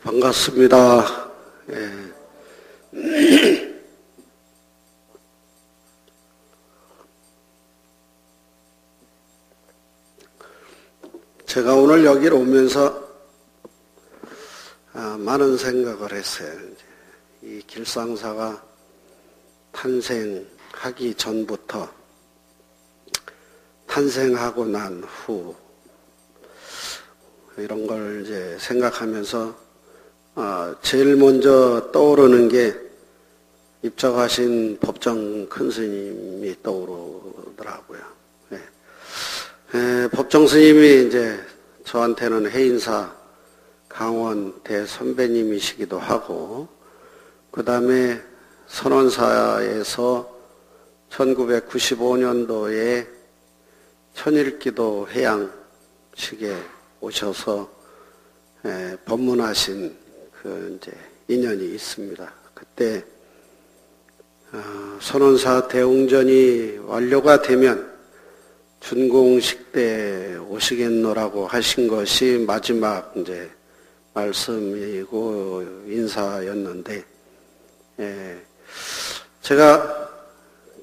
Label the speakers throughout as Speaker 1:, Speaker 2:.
Speaker 1: 반갑습니다. 제가 오늘 여기를 오면서 많은 생각을 했어요. 이 길상사가 탄생하기 전부터 탄생하고 난 후 이런 걸 이제 생각하면서 제일 먼저 떠오르는 게 입적하신 법정 큰 스님이 떠오르더라고요. 법정 스님이 이제 저한테는 해인사 강원 대선배님이시기도 하고, 그 다음에 선원사에서 1995년도에 천일기도 해양식에 오셔서 법문하신 그 이제 인연이 있습니다. 그때 선원사 대웅전이 완료가 되면 준공식 때 오시겠노라고 하신 것이 마지막 이제 말씀이고 인사였는데, 제가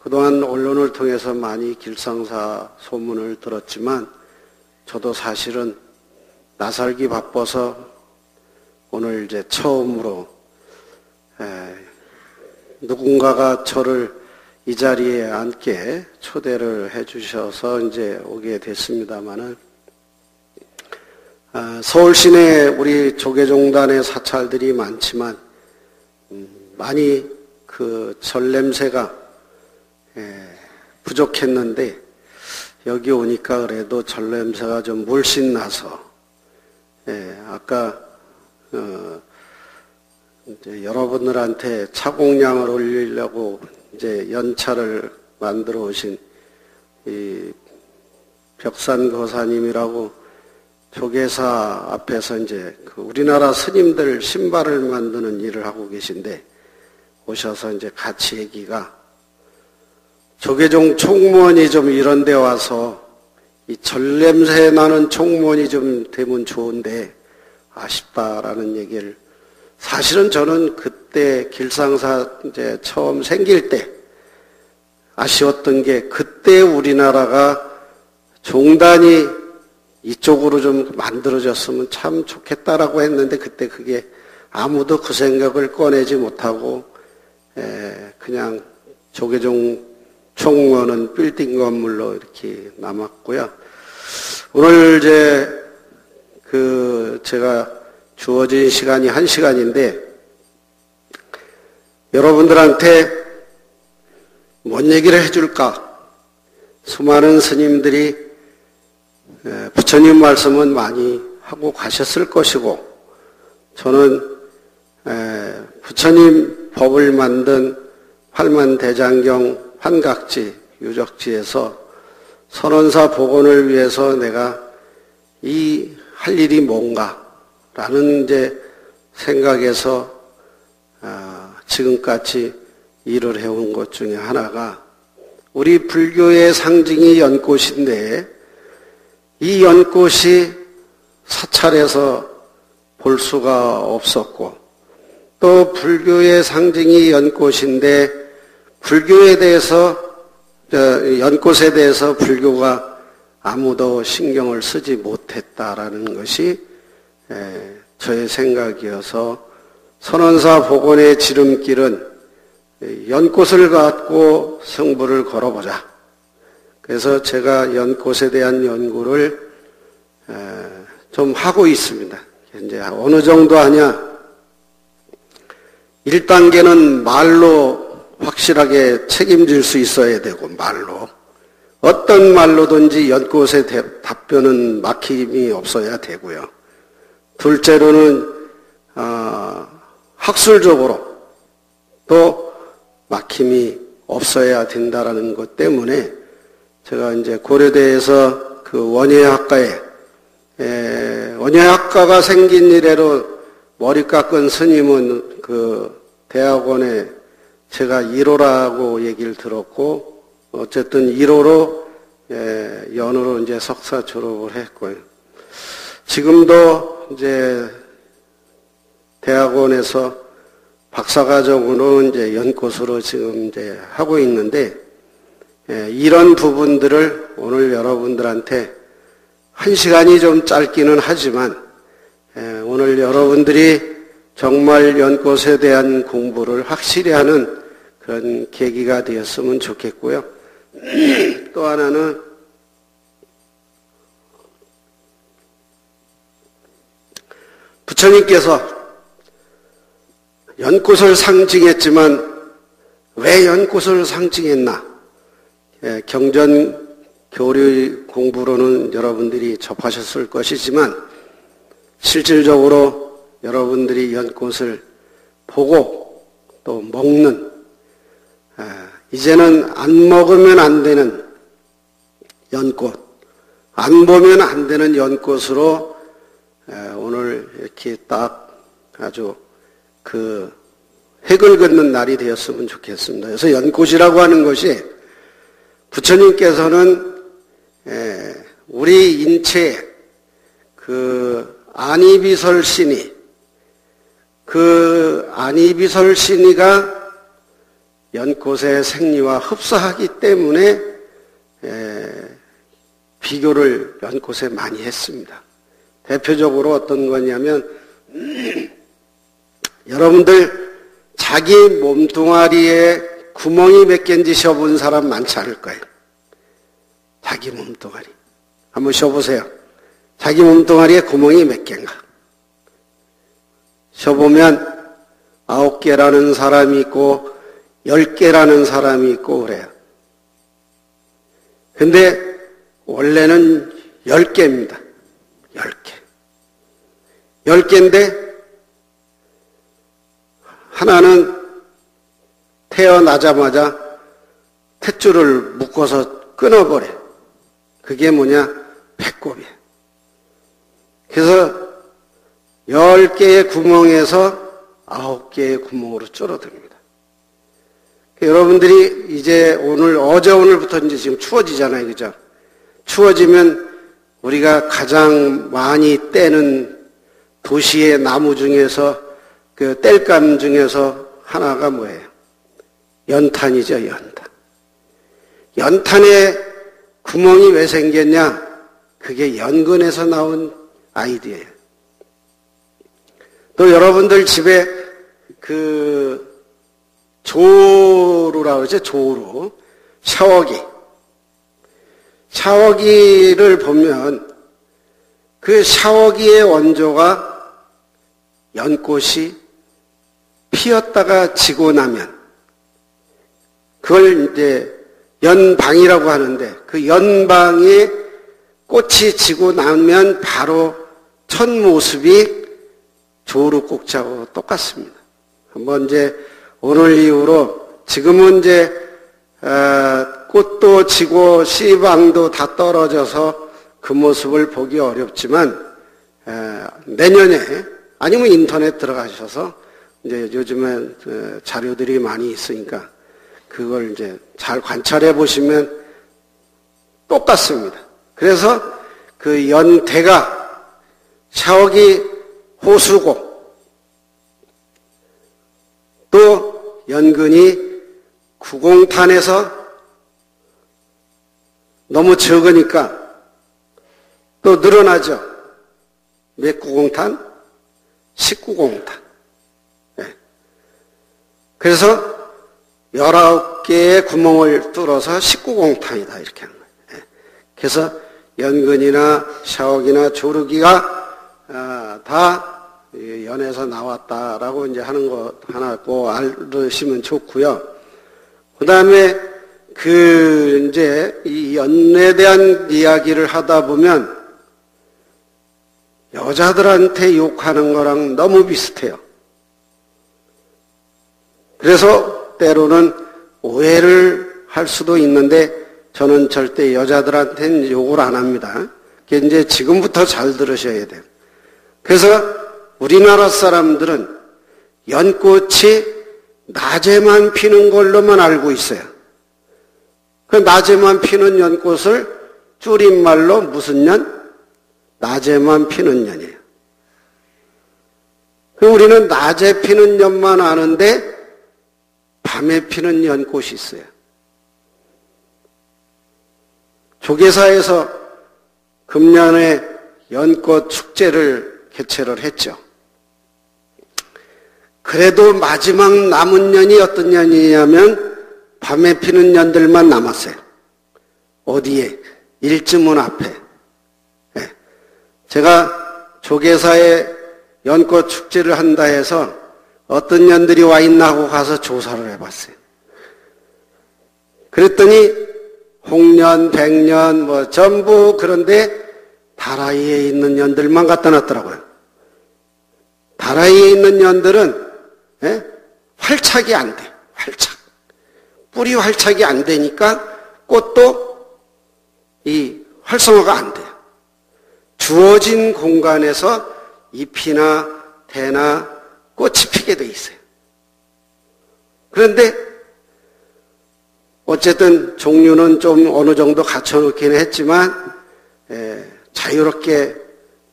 Speaker 1: 그동안 언론을 통해서 많이 길상사 소문을 들었지만 저도 사실은 나살기 바빠서 오늘 이제 처음으로 누군가가 저를 이 자리에 앉게 초대를 해주셔서 이제 오게 됐습니다만은, 서울 시내 우리 조계종단의 사찰들이 많지만 많이 그 절 냄새가 부족했는데, 여기 오니까 그래도 절 냄새가 좀 물씬 나서 아까 이제 여러분들한테 차공량을 올리려고 이제 연차를 만들어 오신 이 벽산 거사님이라고 조계사 앞에서 이제 그 우리나라 스님들 신발을 만드는 일을 하고 계신데 오셔서 이제 같이 얘기가, 조계종 총무원이 좀 이런 데 와서 이 절 냄새 나는 총무원이 좀 되면 좋은데 아쉽다라는 얘기를, 사실은 저는 그때 길상사 이제 처음 생길 때 아쉬웠던 게, 그때 우리나라가 종단이 이쪽으로 좀 만들어졌으면 참 좋겠다라고 했는데, 그때 그게 아무도 그 생각을 꺼내지 못하고 그냥 조계종 총무원은 빌딩 건물로 이렇게 남았고요. 오늘 이제 제가 주어진 시간이 1시간인데 여러분들한테 뭔 얘기를 해줄까? 수많은 스님들이 부처님 말씀은 많이 하고 가셨을 것이고, 저는 부처님 법을 만든 팔만대장경 환각지 유적지에서 선원사 복원을 위해서 내가 할 일이 뭔가라는 이제 생각에서 지금까지 일을 해온 것 중에 하나가, 우리 불교의 상징이 연꽃인데 이 연꽃이 사찰에서 볼 수가 없었고, 또 불교의 상징이 연꽃인데 불교에 대해서, 연꽃에 대해서 불교가 아무도 신경을 쓰지 못했다라는 것이 저의 생각이어서, 선원사 복원의 지름길은 연꽃을 갖고 승부를 걸어보자. 그래서 제가 연꽃에 대한 연구를 좀 하고 있습니다. 이제 어느 정도 하냐? 1단계는 말로 확실하게 책임질 수 있어야 되고, 말로. 어떤 말로든지 연꽃의 답변은 막힘이 없어야 되고요. 둘째로는 학술적으로 또 막힘이 없어야 된다라는 것 때문에 제가 이제 고려대에서 그 원예학과에 원예학과가 생긴 이래로 머리 깎은 스님은 그 대학원에 제가 1호라고 얘기를 들었고, 어쨌든 1호로 연으로 이제 석사 졸업을 했고요. 지금도 이제 대학원에서 박사과정으로 이제 연꽃으로 지금 이제 하고 있는데, 이런 부분들을 오늘 여러분들한테 한 시간이 좀 짧기는 하지만, 오늘 여러분들이 정말 연꽃에 대한 공부를 확실히 하는 그런 계기가 되었으면 좋겠고요. 또 하나는 부처님께서 연꽃을 상징했지만 왜 연꽃을 상징했나? 경전 교리 공부로는 여러분들이 접하셨을 것이지만 실질적으로 여러분들이 연꽃을 보고 또 먹는, 이제는 안 먹으면 안 되는 연꽃, 안 보면 안 되는 연꽃으로 오늘 이렇게 딱 아주 그 획을 긋는 날이 되었으면 좋겠습니다. 그래서 연꽃이라고 하는 것이 부처님께서는 우리 인체에 그 안이비설신이, 그 안이비설신이가 연꽃의 생리와 흡사하기 때문에 비교를 연꽃에 많이 했습니다. 대표적으로 어떤 거냐면 여러분들 자기 몸뚱아리에 구멍이 몇 개인지 쉬어본 사람 많지 않을 거예요. 자기 몸뚱아리 한번 쉬어보세요. 자기 몸뚱아리에 구멍이 몇 개인가. 쉬어보면 9개라는 사람이 있고 10개라는 사람이 있고 그래요. 근데 원래는 10개입니다. 10개. 10개인데 하나는 태어나자마자 탯줄을 묶어서 끊어버려. 그게 뭐냐? 배꼽이에요. 그래서 10개의 구멍에서 9개의 구멍으로 줄어듭니다. 여러분들이 이제 어제 오늘부터 이제 지금 추워지잖아요. 그죠? 추워지면 우리가 가장 많이 떼는 도시의 나무 중에서 그 땔감 중에서 하나가 뭐예요? 연탄이죠, 연탄. 연탄에 구멍이 왜 생겼냐? 그게 연근에서 나온 아이디어예요. 또 여러분들 집에 그 조루라고 그러죠? 조루. 샤워기를 보면 그 샤워기의 원조가 연꽃이 피었다가 지고 나면 그걸 이제 연방이라고 하는데 그 연방에 꽃이 지고 나면 바로 첫 모습이 조루꼭지하고 똑같습니다. 한번 이제 오늘 이후로 지금은 이제 꽃도 지고 씨방도 다 떨어져서 그 모습을 보기 어렵지만 내년에 아니면 인터넷 들어가셔서 이제 요즘에 자료들이 많이 있으니까 그걸 이제 잘 관찰해 보시면 똑같습니다. 그래서 그 연대가 샤워기 호수고 또 연근이 구공탄에서 너무 적으니까 또 늘어나죠. 몇 구공탄? 19공탄. 네. 그래서 19개의 구멍을 뚫어서 19공탄이다 이렇게 하는 거예요. 네. 그래서 연근이나 샤워기나 조르기가 다 연에서 나왔다라고 이제 하는 거 하나 꼭 알으시면 좋고요. 그 다음에 이제 이 연에 대한 이야기를 하다 보면 여자들한테 욕하는 거랑 너무 비슷해요. 그래서 때로는 오해를 할 수도 있는데 저는 절대 여자들한테는 욕을 안 합니다. 그게 이제 지금부터 잘 들으셔야 돼요. 그래서 우리나라 사람들은 연꽃이 낮에만 피는 걸로만 알고 있어요. 그 낮에만 피는 연꽃을 줄임말로 무슨 연? 낮에만 피는 년이에요. 우리는 낮에 피는 년만 아는데 밤에 피는 연꽃이 있어요. 조계사에서 금년에 연꽃 축제를 개최를 했죠. 그래도 마지막 남은 년이 어떤 년이냐면 밤에 피는 년들만 남았어요. 어디에? 일지문 앞에. 네. 제가 조계사에 연꽃 축제를 한다 해서 어떤 년들이 와 있나 하고 가서 조사를 해봤어요. 그랬더니 홍년, 백년 뭐 전부 그런데 다라이에 있는 년들만 갖다 놨더라고요. 다라이에 있는 년들은 활착이 안 돼. 활착. 뿌리 활착이 안 되니까 꽃도 이 활성화가 안 돼요. 주어진 공간에서 잎이나 대나 꽃이 피게 돼 있어요. 그런데 어쨌든 종류는 좀 어느 정도 갖춰놓기는 했지만 자유롭게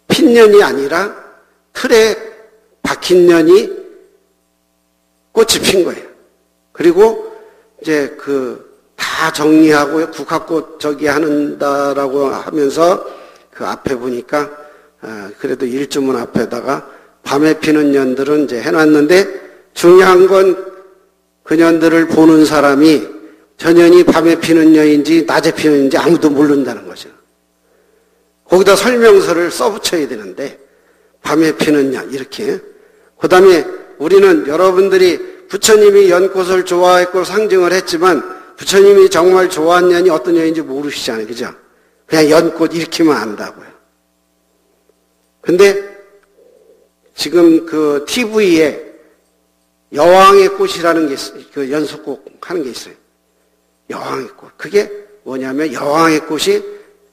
Speaker 1: 핀 년이 아니라 틀에 박힌 년이 꽃이 핀 거예요. 그리고 이제 다 정리하고 국화꽃 저기 한다라고 하면서 그 앞에 보니까 그래도 일주문 앞에다가 밤에 피는 년들은 이제 해놨는데 중요한 건 그 년들을 보는 사람이 저 년이 밤에 피는 년인지 낮에 피는 년인지 아무도 모른다는 거죠. 거기다 설명서를 써붙여야 되는데 밤에 피는 년 이렇게. 그 다음에 우리는 여러분들이 부처님이 연꽃을 좋아했고 상징을 했지만 부처님이 정말 좋아한 년이 어떤 년인지 모르시잖아요. 그죠? 그냥 연꽃 이렇게만 안다고요. 근데 지금 그 TV에 여왕의 꽃이라는 게 있어요. 그 연속곡 하는 게 있어요. 여왕의 꽃. 그게 뭐냐면 여왕의 꽃이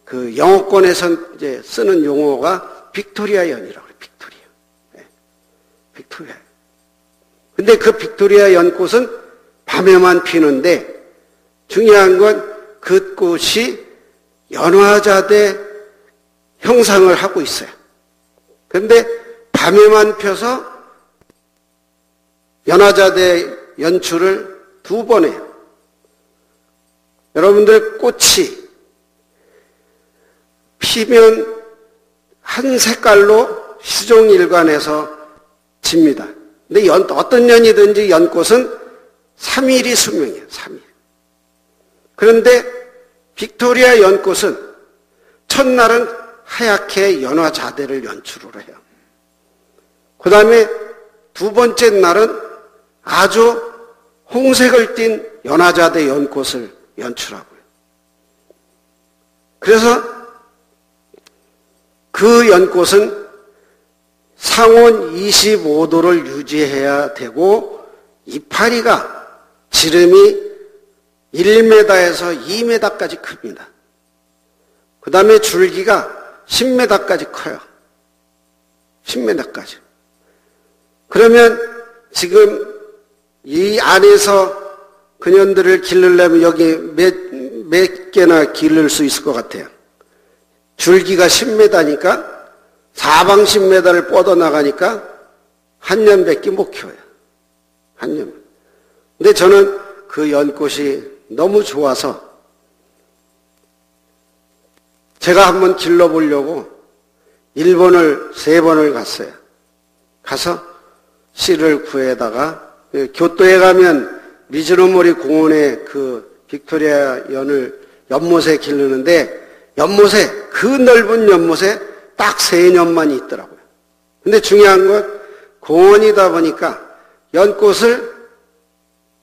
Speaker 1: 그 영어권에서 이제 쓰는 용어가 빅토리아 연이라고 그래요. 빅토리아. 네. 빅토리아. 근데 그 빅토리아 연꽃은 밤에만 피는데 중요한 건 그 꽃이 연화자대 형상을 하고 있어요. 그런데 밤에만 펴서 연화자대 연출을 2번 해요. 여러분들 꽃이 피면 한 색깔로 시종일관에서 집니다. 근데 어떤 년이든지 연꽃은 3일이 수명이에요. 3일. 그런데 빅토리아 연꽃은 첫날은 하얗게 연화자대를 연출을 해요. 그 다음에 두 번째 날은 아주 홍색을 띤 연화자대 연꽃을 연출하고요. 그래서 그 연꽃은 상온 25도를 유지해야 되고 이파리가 지름이 1m에서 2m까지 큽니다. 그 다음에 줄기가 10m까지 커요. 10m까지. 그러면 지금 이 안에서 그년들을 기르려면 여기 몇 개나 기를 수 있을 것 같아요. 줄기가 10m니까 사방 10m를 뻗어나가니까 한 년밖에 못 키워요. 한 년. 근데 저는 그 연꽃이 너무 좋아서 제가 한번 길러보려고 일본을 3번을 갔어요. 가서 씨를 구해다가 교토에 가면 미즈노모리 공원에 그 빅토리아 연을 연못에 기르는데 연못에 그 넓은 연못에 딱 3년만 있더라고요. 근데 중요한 건 공원이다 보니까 연꽃을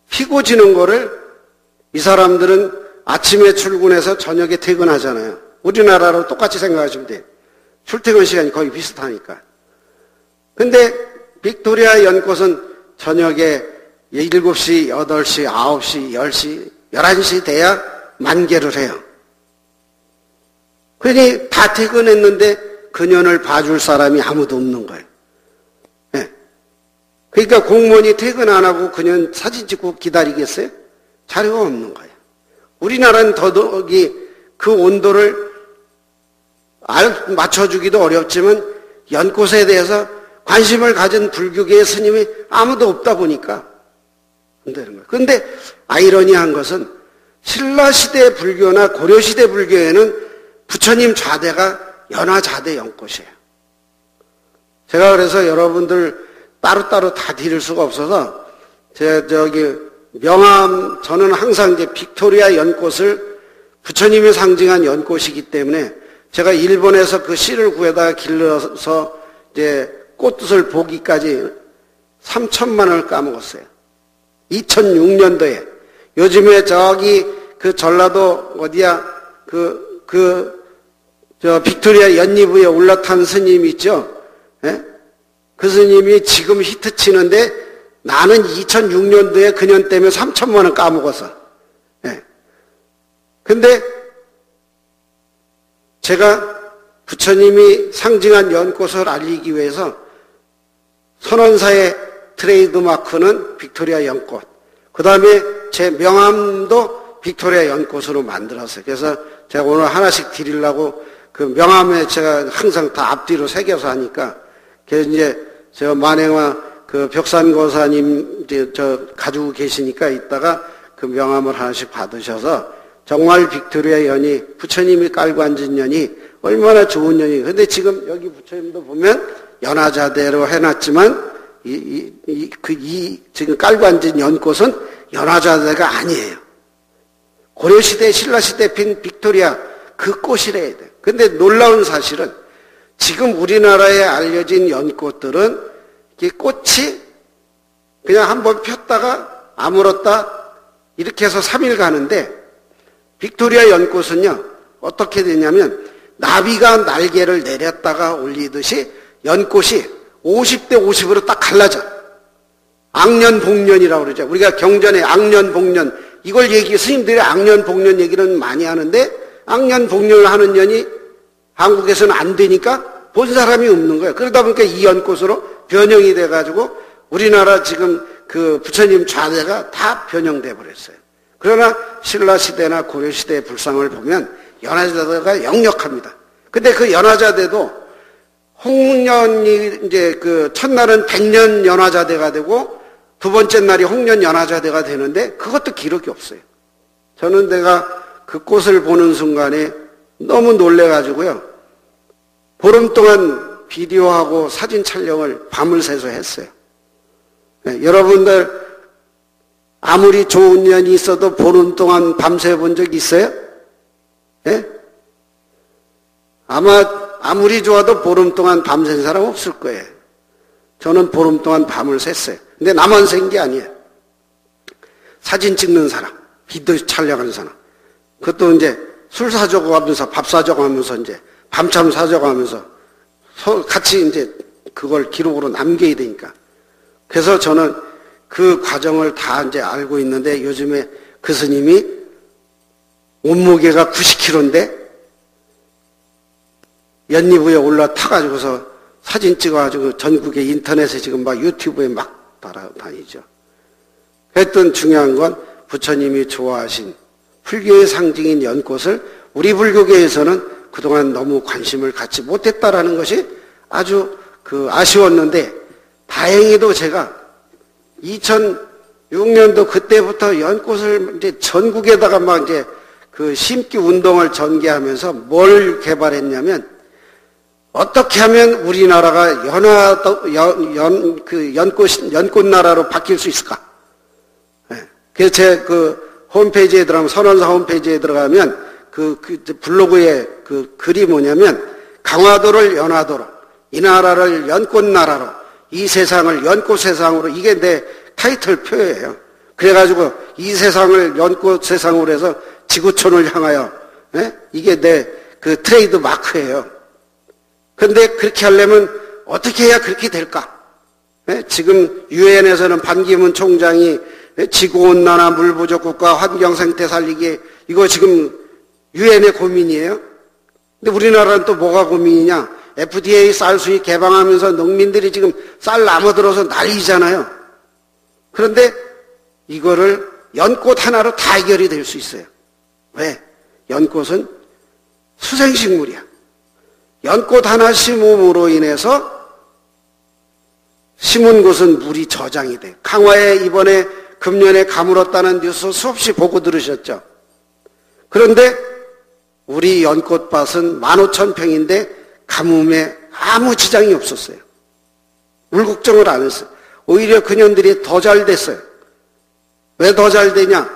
Speaker 1: 피고 지는 거를 이 사람들은 아침에 출근해서 저녁에 퇴근하잖아요. 우리나라로 똑같이 생각하시면 돼요. 출퇴근 시간이 거의 비슷하니까. 근데 빅토리아 연꽃은 저녁에 7시, 8시, 9시, 10시, 11시 돼야 만개를 해요. 그러니 다 퇴근했는데 그년을 봐줄 사람이 아무도 없는 거예요. 네. 그러니까 공무원이 퇴근 안 하고 그년 사진 찍고 기다리겠어요? 자료가 없는 거예요. 우리나라는 더더욱이 그 온도를 맞춰주기도 어렵지만 연꽃에 대해서 관심을 가진 불교계의 스님이 아무도 없다 보니까 안 되는 거예요. 그런데 아이러니한 것은 신라시대 불교나 고려시대 불교에는 부처님 좌대가 연화자대 연꽃이에요. 제가 그래서 여러분들 따로따로 다 드릴 수가 없어서 제가 저는 항상 이제 빅토리아 연꽃을 부처님이 상징한 연꽃이기 때문에 제가 일본에서 그 씨를 구해다가 길러서 이제 꽃을 보기까지 3천만 원을 까먹었어요. 2006년도에. 요즘에 저기 그 전라도 어디야 빅토리아 연잎 위에 올라탄 스님 있죠? 예? 그 스님이 지금 히트 치는데 나는 2006년도에 그년 때문에 3천만 원 까먹었어. 예. 근데 제가 부처님이 상징한 연꽃을 알리기 위해서 선원사의 트레이드 마크는 빅토리아 연꽃. 그 다음에 제 명함도 빅토리아 연꽃으로 만들었어요. 그래서 제가 오늘 하나씩 드리려고 그 명함에 제가 항상 다 앞뒤로 새겨서 하니까, 그래서 이제 저 만행화 그 벽산고사님 저 가지고 계시니까 이따가 그 명함을 하나씩 받으셔서 정말 빅토리아 연이 부처님이 깔고 앉은 연이 얼마나 좋은 연이. 근데 지금 여기 부처님도 보면 연화자대로 해놨지만 지금 깔고 앉은 연꽃은 연화자대가 아니에요. 고려시대, 신라시대 핀 빅토리아 그 꽃이래야 돼. 근데 놀라운 사실은 지금 우리나라에 알려진 연꽃들은 이 꽃이 그냥 한번 폈다가 아물었다 이렇게 해서 3일 가는데 빅토리아 연꽃은요 어떻게 되냐면 나비가 날개를 내렸다가 올리듯이 연꽃이 50대 50으로 딱 갈라져. 악년복년이라고 그러죠. 우리가 경전에 악년복년 이걸 스님들이 악년복년 얘기는 많이 하는데 악년복년을 하는 년이 한국에서는 안 되니까 본 사람이 없는 거예요. 그러다 보니까 이 연꽃으로 변형이 돼가지고 우리나라 지금 그 부처님 좌대가 다 변형돼 버렸어요. 그러나 신라시대나 고려시대의 불상을 보면 연화자대가 역력합니다. 근데 그 연화자대도 홍년이 이제 그 첫날은 백년 연화자대가 되고 두 번째 날이 홍년 연화자대가 되는데 그것도 기록이 없어요. 저는 내가 그 꽃을 보는 순간에 너무 놀래가지고요. 보름 동안 비디오하고 사진 촬영을 밤을 새서 했어요. 네, 여러분들 아무리 좋은 년이 있어도 보름 동안 밤새 본 적 있어요? 네? 아무리 좋아도 보름 동안 밤샌 사람 없을 거예요. 저는 보름 동안 밤을 샜어요. 근데 나만 샌 게 아니에요. 사진 찍는 사람, 비디오 촬영하는 사람. 그것도 이제 술 사자고 하면서 밥 사자고 하면서 이제 밤참 사자고 하면서 같이 이제 그걸 기록으로 남겨야 되니까. 그래서 저는 그 과정을 다 이제 알고 있는데 요즘에 그 스님이 몸무게가 90kg인데 연잎 위에 올라타가지고서 사진 찍어가지고 전국의 인터넷에 지금 막 유튜브에 막 따라다니죠. 하여튼 중요한 건 부처님이 좋아하신 불교의 상징인 연꽃을 우리 불교계에서는 그동안 너무 관심을 갖지 못했다라는 것이 아주 아쉬웠는데 다행히도 제가 2006년도 그때부터 연꽃을 이제 전국에다가 막 이제 그 심기 운동을 전개하면서 뭘 개발했냐면 어떻게 하면 우리나라가 연꽃 나라로 바뀔 수 있을까? 네. 그래서 제 홈페이지에 들어가면, 선원사 홈페이지에 들어가면 그 블로그에 그 글이 뭐냐면 강화도를 연화도로, 이 나라를 연꽃 나라로, 이 세상을 연꽃 세상으로, 이게 내 타이틀 표예요. 그래가지고 이 세상을 연꽃 세상으로 해서 지구촌을 향하여, 네? 이게 내 그 트레이드 마크예요. 근데 그렇게 하려면 어떻게 해야 그렇게 될까? 네? 지금 유엔에서는 반기문 총장이 지구온난화, 물부족 국가, 환경생태 살리기, 이거 지금 유엔의 고민이에요. 근데 우리나라는 또 뭐가 고민이냐? FDA 쌀 수입 개방하면서 농민들이 지금 쌀 남아들어서 난리잖아요. 그런데 이거를 연꽃 하나로 다 해결이 될 수 있어요. 왜? 연꽃은 수생식물이야. 연꽃 하나 심음으로 인해서 심은 곳은 물이 저장이 돼. 강화에 이번에 금년에 가물었다는 뉴스 수없이 보고 들으셨죠? 그런데 우리 연꽃밭은 15,000평인데 가뭄에 아무 지장이 없었어요. 물 걱정을 안 했어요. 오히려 그년들이 더 잘 됐어요. 왜 더 잘 되냐?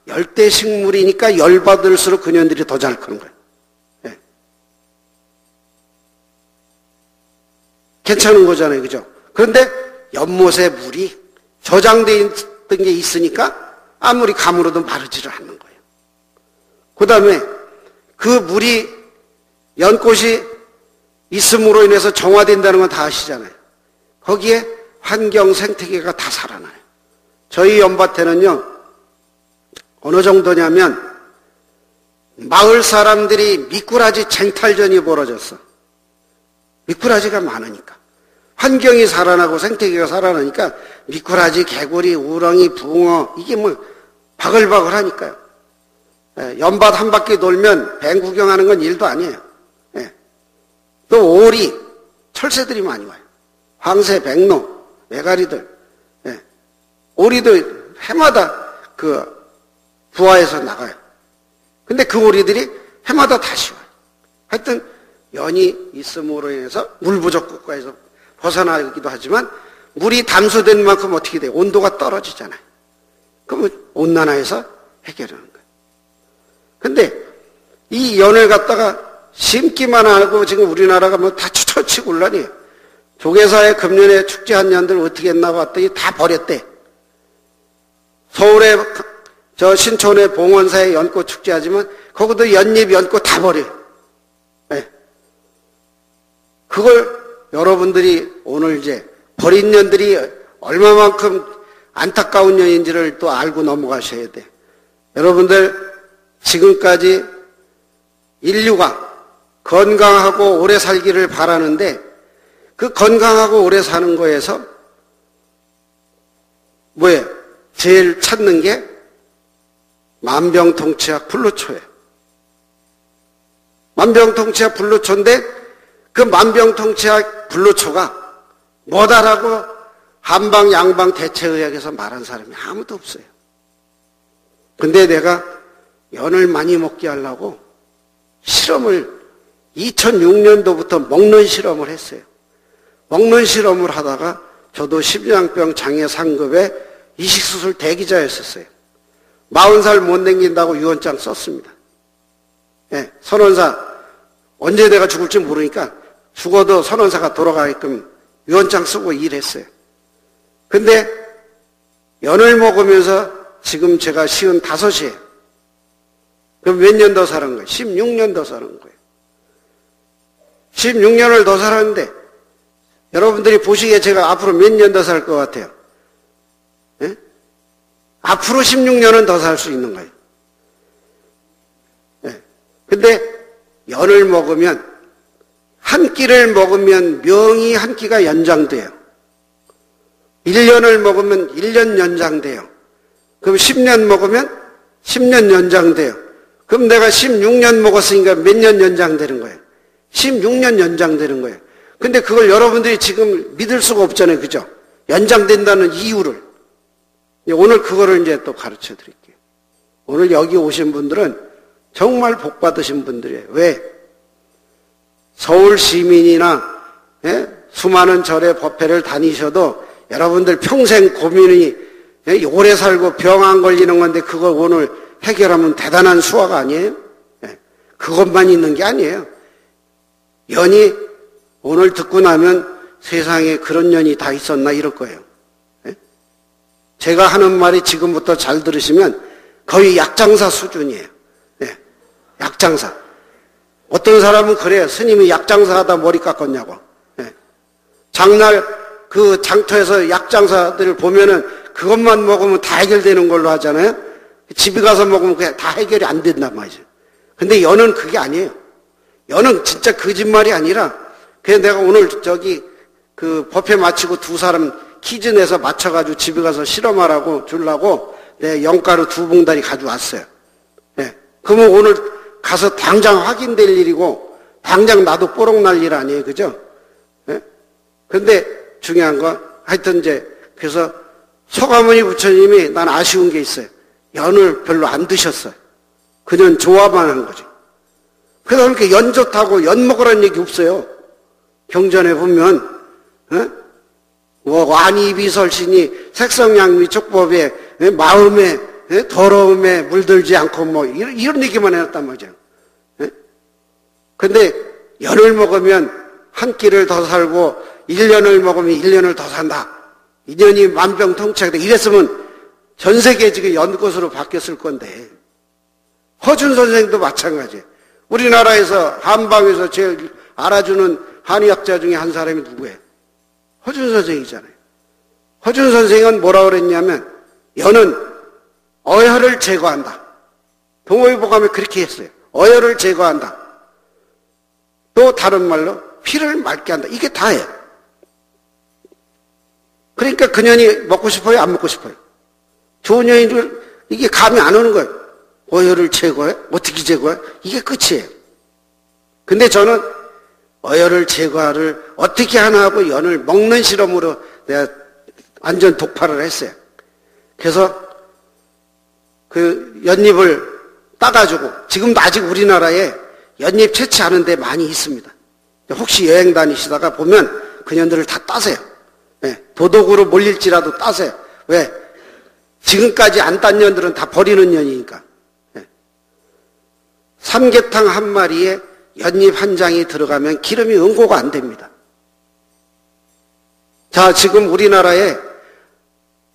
Speaker 1: 열대 식물이니까 열받을수록 그년들이 더 잘 크는 거예요. 네. 괜찮은 거잖아요. 그죠? 그런데 연못에 물이 저장되어 있던 게 있으니까 아무리 가물어도 마르지를 않는 거예요. 그 다음에 그 물이 연꽃이 있음으로 인해서 정화된다는 건 다 아시잖아요. 거기에 환경 생태계가 다 살아나요. 저희 연밭에는요, 어느 정도냐면 마을 사람들이 미꾸라지 쟁탈전이 벌어졌어. 미꾸라지가 많으니까. 환경이 살아나고 생태계가 살아나니까 미꾸라지, 개구리, 우렁이, 붕어 이게 뭐 바글바글 하니까요. 연밭 한 바퀴 돌면 뱀 구경하는 건 일도 아니에요. 또 오리, 철새들이 많이 와요. 황새, 백로, 메가리들. 오리도 해마다 그 부화해서 나가요. 근데 그 오리들이 해마다 다시 와요. 하여튼 연이 있음으로 인해서 물 부족 국가에서 벗어나기도 하지만 물이 담수된 만큼 어떻게 돼요? 온도가 떨어지잖아요. 그러면 온난화해서 해결하는 거예요. 근데 이 연을 갖다가 심기만 하고 지금 우리나라가 뭐 다 추천치곤란이에요. 조계사의 금년에 축제한 년들 어떻게 했나 봤더니 다 버렸대. 서울에 저 신촌의 봉원사에 연꽃 축제하지만 거기도 연잎 연꽃 다 버려요. 네. 그걸 여러분들이 오늘 이제 버린 년들이 얼마만큼 안타까운 년인지를 또 알고 넘어가셔야 돼. 여러분들 지금까지 인류가 건강하고 오래 살기를 바라는데 그 건강하고 오래 사는 거에서 뭐예요? 제일 찾는 게 만병통치약 불로초예요. 만병통치약 불로초인데 그 만병통치약 불로초가 뭐다라고 한방 양방 대체의학에서 말한 사람이 아무도 없어요. 근데 내가 연을 많이 먹게 하려고 실험을 2006년도부터 먹는 실험을 했어요. 먹는 실험을 하다가 저도 심장병 장애 상급에 이식수술 대기자였었어요. 40살 못 남긴다고 유언장 썼습니다. 네, 선원사 언제 내가 죽을지 모르니까 죽어도 선원사가 돌아가게끔 유언장 쓰고 일했어요. 근데 연을 먹으면서 지금 제가 55이에요. 그럼 몇 년 더 사는 거예요? 16년 더 사는 거예요. 16년을 더 살았는데 여러분들이 보시기에 제가 앞으로 몇 년 더 살 것 같아요? 네? 앞으로 16년은 더 살 수 있는 거예요. 네. 근데 연을 먹으면 한 끼를 먹으면 명이 한 끼가 연장돼요. 1년을 먹으면 1년 연장돼요. 그럼 10년 먹으면 10년 연장돼요. 그럼 내가 16년 먹었으니까 몇 년 연장되는 거예요? 16년 연장되는 거예요. 근데 그걸 여러분들이 지금 믿을 수가 없잖아요. 그죠? 연장된다는 이유를. 오늘 그거를 이제 또 가르쳐 드릴게요. 오늘 여기 오신 분들은 정말 복 받으신 분들이에요. 왜? 서울 시민이나 수많은 절의 법회를 다니셔도 여러분들 평생 고민이 오래 살고 병 안 걸리는 건데 그걸 오늘 해결하면 대단한 수화가 아니에요? 그것만 있는 게 아니에요. 연이 오늘 듣고 나면 세상에 그런 년이 다 있었나 이럴 거예요. 제가 하는 말이 지금부터 잘 들으시면 거의 약장사 수준이에요. 약장사. 어떤 사람은 그래요. 스님이 약장사 하다 머리 깎았냐고. 장날 그 장터에서 약장사들을 보면은 그것만 먹으면 다 해결되는 걸로 하잖아요. 집에 가서 먹으면 그냥 다 해결이 안 된단 말이죠. 근데 연은 그게 아니에요. 연은 진짜 거짓말이 아니라 그냥 내가 오늘 저기 그 법회 마치고 두 사람 퀴즈 내서 맞춰가지고 집에 가서 실험하라고 주려고 내 연가루 2봉다리 가져왔어요. 그러면 오늘 가서 당장 확인될 일이고 당장 나도 뽀록 날 일 아니에요. 그죠? 예? 근데 중요한 건 하여튼 이제 그래서 서가모니 부처님이 난 아쉬운 게 있어요. 연을 별로 안 드셨어요. 그냥 좋아만 한 거지. 그래서 그렇게 연 좋다고 연 먹으라는 얘기 없어요. 경전에 보면 뭐 완이비설신이 색성양미 촉법에 마음에 더러움에 물들지 않고 뭐 이런 얘기만 해놨단 말이죠. 근데 연을 먹으면 한 끼를 더 살고 1년을 먹으면 1년을 더 산다. 2년이 만병통치약이다. 이랬으면 전 세계 지금 연꽃으로 바뀌었을 건데 허준 선생도 마찬가지예요. 우리나라에서 한방에서 제일 알아주는 한의학자 중에 한 사람이 누구예요? 허준 선생이잖아요. 허준 선생은 뭐라고 그랬냐면 연은 어혈을 제거한다. 동호회보감에 그렇게 했어요. 어혈을 제거한다. 또 다른 말로 피를 맑게 한다. 이게 다예요. 그러니까 그년이 먹고 싶어요? 안 먹고 싶어요? 좋은 연인들 이게 감이 안 오는 거예요. 어혈을 제거해? 어떻게 제거해? 이게 끝이에요. 근데 저는 어혈을 제거를 어떻게 하나 하고 연을 먹는 실험으로 내가 완전 독파를 했어요. 그래서 그 연잎을 따가지고 지금도 아직 우리나라에 연잎 채취하는 데 많이 있습니다. 혹시 여행 다니시다가 보면 그 년들을 다 따세요. 네, 도덕으로 몰릴지라도 따세요. 왜? 지금까지 안 딴 년들은 다 버리는 년이니까. 네. 삼계탕 한 마리에 연잎 한 장이 들어가면 기름이 응고가 안 됩니다. 자, 지금 우리나라에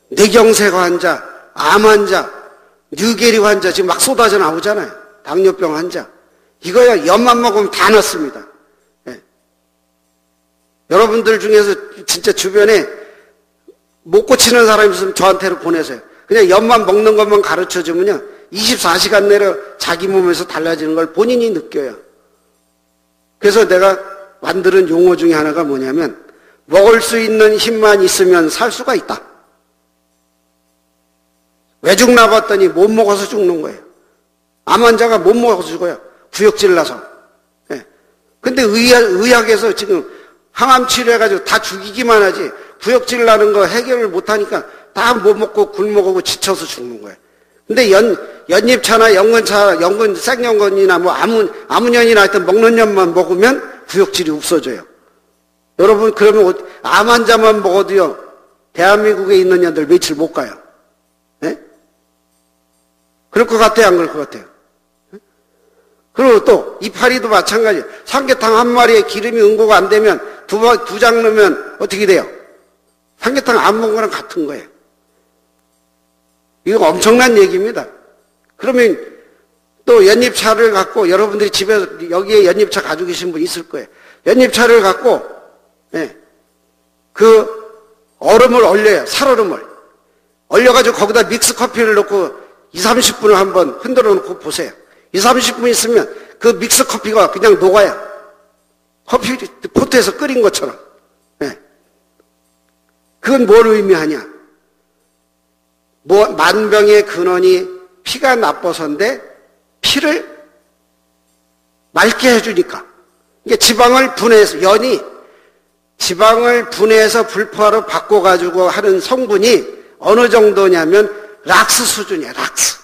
Speaker 1: 뇌경색 환자, 암 환자, 뇌계리 환자 지금 막 쏟아져 나오잖아요. 당뇨병 환자. 이거야 연만 먹으면 다 넣습니다. 네. 여러분들 중에서 진짜 주변에 못 고치는 사람이 있으면 저한테로 보내세요. 그냥 연만 먹는 것만 가르쳐주면요 24시간 내로 자기 몸에서 달라지는 걸 본인이 느껴요. 그래서 내가 만드는 용어 중에 하나가 뭐냐면 먹을 수 있는 힘만 있으면 살 수가 있다. 왜 죽나 봤더니 못 먹어서 죽는 거예요. 암 환자가 못 먹어서 죽어요. 구역질 나서. 예. 근데 의학에서 지금 항암 치료해가지고 다 죽이기만 하지 구역질 나는 거 해결을 못하니까 다 못 먹고 굶어가고 지쳐서 죽는 거예요. 근데 연잎차나 연근, 생연근이나 뭐 아무년이나 하여튼 먹는 년만 먹으면 구역질이 없어져요. 여러분, 그러면 암 환자만 먹어도요, 대한민국에 있는 년들 며칠 못 가요. 예? 그럴 것 같아요, 안 그럴 것 같아요? 그리고 또, 이파리도 마찬가지예요. 삼계탕 한 마리에 기름이 응고가 안 되면 두 장 넣으면 어떻게 돼요? 삼계탕 안 먹은 거랑 같은 거예요. 이거 엄청난 얘기입니다. 그러면 또 연잎차를 갖고 여러분들이 집에서 여기에 연잎차 가지고 계신 분 있을 거예요. 연잎차를 갖고 그 얼음을 얼려요. 살얼음을. 얼려가지고 거기다 믹스 커피를 넣고 20-30분을 한번 흔들어 놓고 보세요. 20-30분 있으면 그 믹스 커피가 그냥 녹아요. 커피 포트에서 끓인 것처럼. 그건 뭘 의미하냐? 만병의 근원이 피가 나빠서인데 피를 맑게 해주니까. 이게 지방을 분해해서, 연이 지방을 분해해서 불포화로 바꿔가지고 하는 성분이 어느 정도냐면 락스 수준이에요, 락스.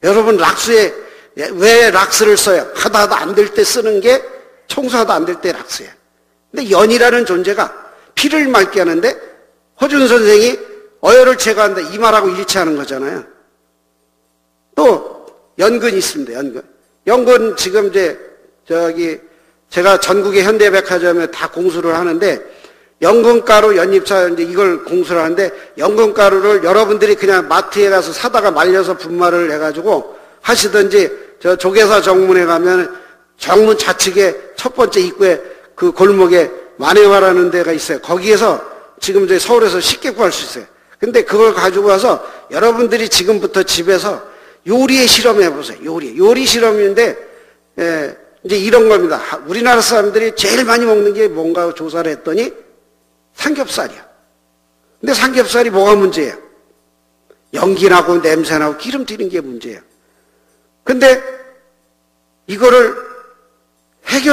Speaker 1: 여러분, 락스에, 왜 락스를 써요? 하다 안 될 때 쓰는 게 청소하다 안 될 때 락스예요. 근데 연이라는 존재가 피를 맑게 하는데 허준 선생이 어혈을 제거한다 이 말하고 일치하는 거잖아요. 또 연근이 있습니다. 연근 지금 이제 제가 전국의 현대백화점에 다 공수를 하는데 연근가루 연잎차 이제 이걸 공수를 하는데 연근가루를 여러분들이 그냥 마트에 가서 사다가 말려서 분말을 해가지고 하시든지 저 조계사 정문에 가면 정문 좌측에 첫 번째 입구에 그 골목에 만회화라는 데가 있어요. 거기에서 지금 이제 서울에서 쉽게 구할 수 있어요. 근데 그걸 가지고 와서 여러분들이 지금부터 집에서 요리에 실험해 보세요. 요리 실험인데 이제 이런 겁니다. 우리나라 사람들이 제일 많이 먹는 게 뭔가 조사를 했더니 삼겹살이야. 근데 삼겹살이 뭐가 문제예요? 연기나고 냄새나고 기름 튀는 게 문제예요. 근데 이거를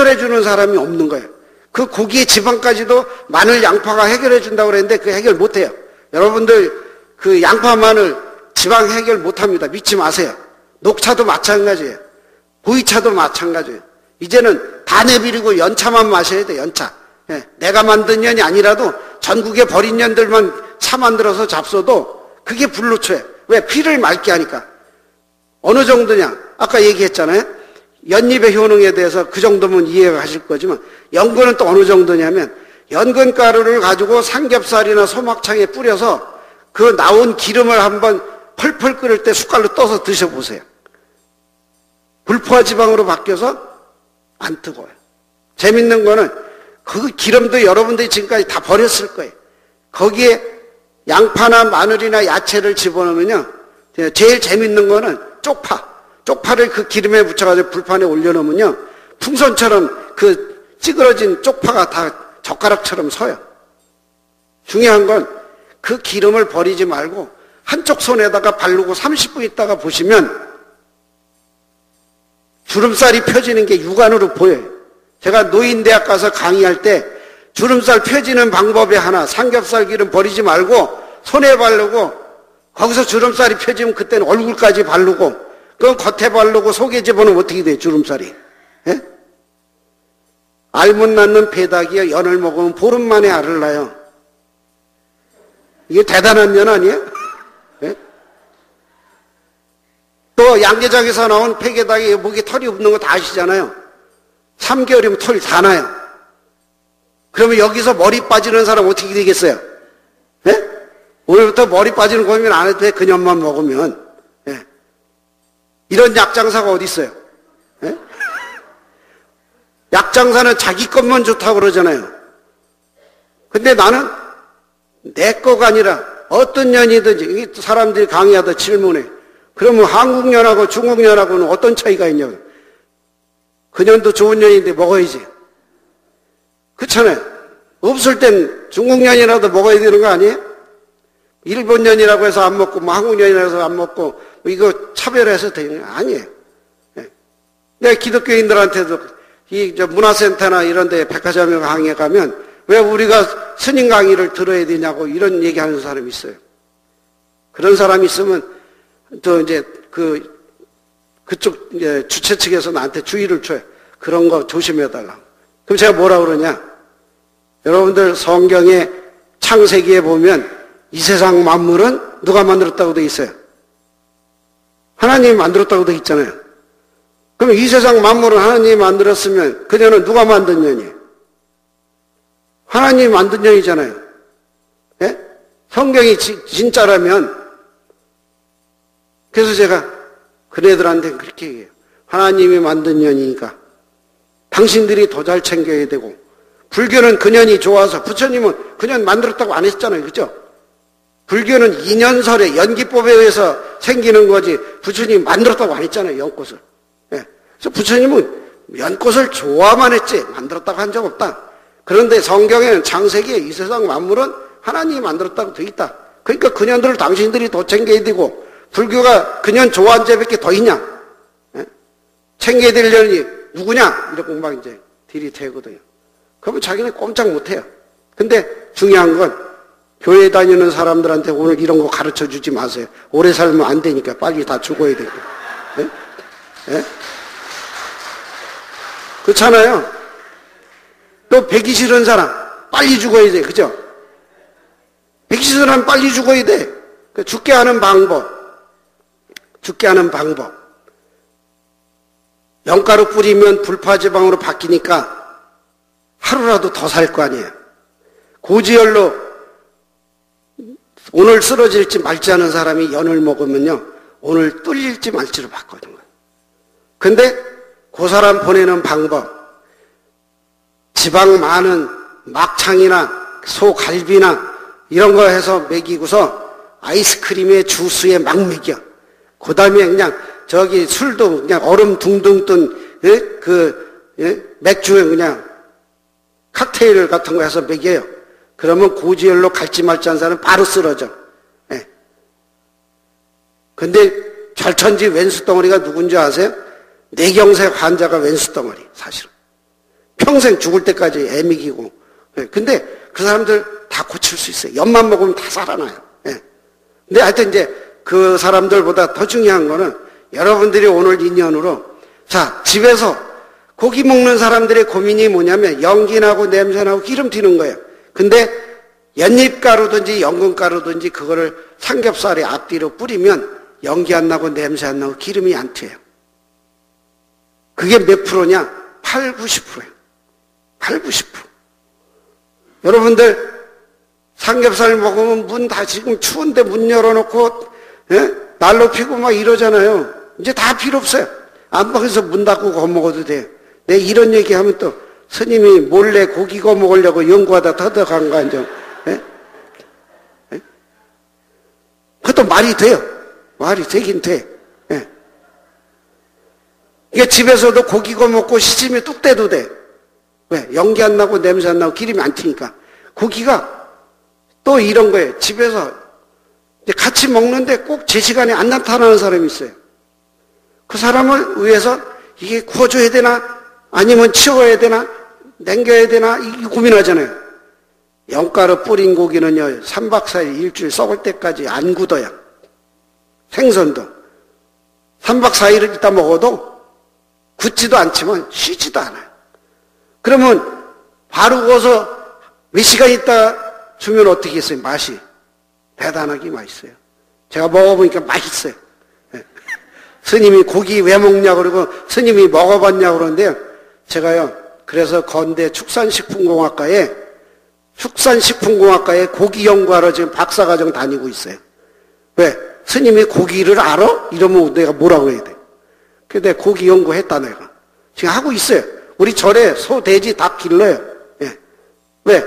Speaker 1: 해결해 주는 사람이 없는 거예요. 그 고기의 지방까지도 마늘, 양파가 해결해 준다고 그랬는데 그 해결 못 해요. 여러분들 그 양파, 마늘 지방 해결 못 합니다. 믿지 마세요. 녹차도 마찬가지예요. 보이차도 마찬가지예요. 이제는 다 내버리고 연차만 마셔야 돼, 연차. 예, 내가 만든 년이 아니라도 전국에 버린 년들만 차 만들어서 잡숴도 그게 불로초예요. 왜? 피를 맑게 하니까. 어느 정도냐? 아까 얘기했잖아요. 연잎의 효능에 대해서 그 정도면 이해가 하실 거지만 연근은 또 어느 정도냐면 연근가루를 가지고 삼겹살이나 소막창에 뿌려서 그 나온 기름을 한번 펄펄 끓일 때 숟갈로 떠서 드셔보세요. 불포화 지방으로 바뀌어서 안 뜨거워요. 재밌는 거는 그 기름도 여러분들이 지금까지 다 버렸을 거예요. 거기에 양파나 마늘이나 야채를 집어넣으면요. 제일 재밌는 거는 쪽파를 그 기름에 묻혀가지고 불판에 올려놓으면요. 풍선처럼 그 찌그러진 쪽파가 다 젓가락처럼 서요. 중요한 건 그 기름을 버리지 말고 한쪽 손에다가 바르고 30분 있다가 보시면 주름살이 펴지는 게 육안으로 보여요. 제가 노인대학 가서 강의할 때 주름살 펴지는 방법의 하나, 삼겹살 기름 버리지 말고 손에 바르고 거기서 주름살이 펴지면 그때는 얼굴까지 바르고 그건 겉에 바르고 속에 집어넣으면 어떻게 돼요, 주름살이? 예? 알못 낳는 배닭이요, 연을 먹으면 보름 만에 알을 낳아요. 이게 대단한 연 아니에요? 예? 또 양계장에서 나온 폐개닭이 목에 털이 없는 거 다 아시잖아요. 3개월이면 털이 다 나요. 그러면 여기서 머리 빠지는 사람 어떻게 되겠어요? 예? 오늘부터 머리 빠지는 고민 안 해도 돼, 그년만 먹으면. 예. 이런 약장사가 어디 있어요? 예? 약장사는 자기 것만 좋다고 그러잖아요. 근데 나는 내 거가 아니라 어떤 년이든지 사람들이 강의하다 질문해. 그러면 한국년하고 중국년하고는 어떤 차이가 있냐고. 그 년도 좋은 년인데 먹어야지. 그렇잖아요. 없을 땐 중국년이라도 먹어야 되는 거 아니에요? 일본년이라고 해서 안 먹고 뭐 한국년이라고 해서 안 먹고 이거 차별해서 되는 거 아니에요. 네. 내가 기독교인들한테도 이 문화센터나 이런 데 백화점 강의에 가면 왜 우리가 스님 강의를 들어야 되냐고 이런 얘기하는 사람이 있어요. 그런 사람이 있으면 또 이제 그쪽 이제 주최 측에서 나한테 주의를 줘요. 그런 거 조심해달라고. 그럼 제가 뭐라 그러냐? 여러분들 성경의 창세기에 보면 이 세상 만물은 누가 만들었다고 돼 있어요? 하나님이 만들었다고 돼 있잖아요. 그럼 이 세상 만물은 하나님이 만들었으면 그녀는 누가 만든 년이에요? 하나님이 만든 년이잖아요. 예? 성경이 진짜라면. 그래서 제가 그네들한테 그렇게 얘기해요. 하나님이 만든 년이니까 당신들이 더 잘 챙겨야 되고, 불교는 그년이 좋아서, 부처님은 그년 만들었다고 안 했잖아요. 그죠? 불교는 인연설의 연기법에 의해서 생기는 거지 부처님이 만들었다고 안 했잖아요. 연꽃을. 예. 그래서 부처님은 연꽃을 좋아만 했지 만들었다고 한 적 없다. 그런데 성경에는 창세기에 이 세상 만물은 하나님이 만들었다고 돼 있다. 그러니까 그년들을 당신들이 더 챙겨야 되고, 불교가 그년 좋아한 죄밖에 더 있냐? 예? 챙겨야 될 년이 누구냐? 이렇게 막 이제 들이대거든요. 그러면 자기는 꼼짝 못해요. 근데 중요한 건 교회 다니는 사람들한테 오늘 이런 거 가르쳐 주지 마세요. 오래 살면 안 되니까 빨리 다 죽어야 되고. 예? 예? 그렇잖아요. 또 배기 싫은 사람 빨리 죽어야 돼. 그죠? 배기 싫은 사람 빨리 죽어야 돼. 죽게 하는 방법. 연가루 뿌리면 불파지방으로 바뀌니까 하루라도 더 살 거 아니에요. 고지혈로 오늘 쓰러질지 말지 하는 사람이 연을 먹으면요, 오늘 뚫릴지 말지로 바꿔준 거예요. 근데 그 사람 보내는 방법, 지방 많은 막창이나 소갈비나 이런 거 해서 먹이고서 아이스크림에 주스에 막 먹여. 그 다음에 그냥 저기 술도 그냥 얼음 둥둥 뜬 맥주에 그냥 칵테일 같은 거 해서 먹여요. 그러면 고지혈로 갈지 말지 하는 사람은 바로 쓰러져. 예. 근데 절천지 왼수 덩어리가 누군지 아세요? 뇌경색 환자가 왼수 덩어리, 사실은. 평생 죽을 때까지 애미기고. 예. 근데 그 사람들 다 고칠 수 있어요. 엿만 먹으면 다 살아나요. 예. 근데 하여튼 이제 그 사람들보다 더 중요한 거는 여러분들이 오늘 인연으로 자, 집에서 고기 먹는 사람들의 고민이 뭐냐면 연기 나고 냄새 나고 기름 튀는 거예요. 근데 연잎가루든지 연근가루든지 그거를 삼겹살에 앞뒤로 뿌리면 연기 안 나고 냄새 안 나고 기름이 안 튀어요. 그게 몇 프로냐? 8, 90%예요. 8, 90%. 여러분들 삼겹살 먹으면 문 다 지금 추운데 문 열어놓고 난로 피고 막 이러잖아요. 이제 다 필요 없어요. 안방에서 문 닫고 구워 먹어도 돼요. 내 이런 얘기하면 또 스님이 몰래 고기 구워 먹으려고 연구하다 터득한 거 아니죠? 그것도 말이 돼요. 말이 되긴 돼. 예. 이게 집에서도 고기 구워 먹고 시침이 뚝 떼도 돼. 왜? 연기 안 나고 냄새 안 나고 기름이 안 튀니까. 고기가 또 이런 거예요. 집에서 같이 먹는데 꼭 제 시간에 안 나타나는 사람이 있어요. 그 사람을 위해서 이게 구워줘야 되나 아니면 치워야 되나 남겨야 되나 이 고민하잖아요. 연가루 뿌린 고기는요 3박 4일 일주일 썩을 때까지 안 굳어요. 생선도 3박 4일을 있다 먹어도 굳지도 않지만 쉬지도 않아요. 그러면 바로 구워서 몇 시간 있다 주면 어떻게 했어요? 맛이 대단하게 맛있어요. 제가 먹어보니까 맛있어요. 스님이 고기 왜 먹냐고 그러고 스님이 먹어봤냐고 그러는데요. 제가요 그래서 건대 축산식품공학과에 고기 연구하러 지금 박사과정 다니고 있어요. 왜? 스님이 고기를 알아? 이러면 내가 뭐라고 해야 돼? 근데 고기 연구했다 내가. 지금 하고 있어요. 우리 절에 소, 돼지, 닭 길러요. 예. 왜?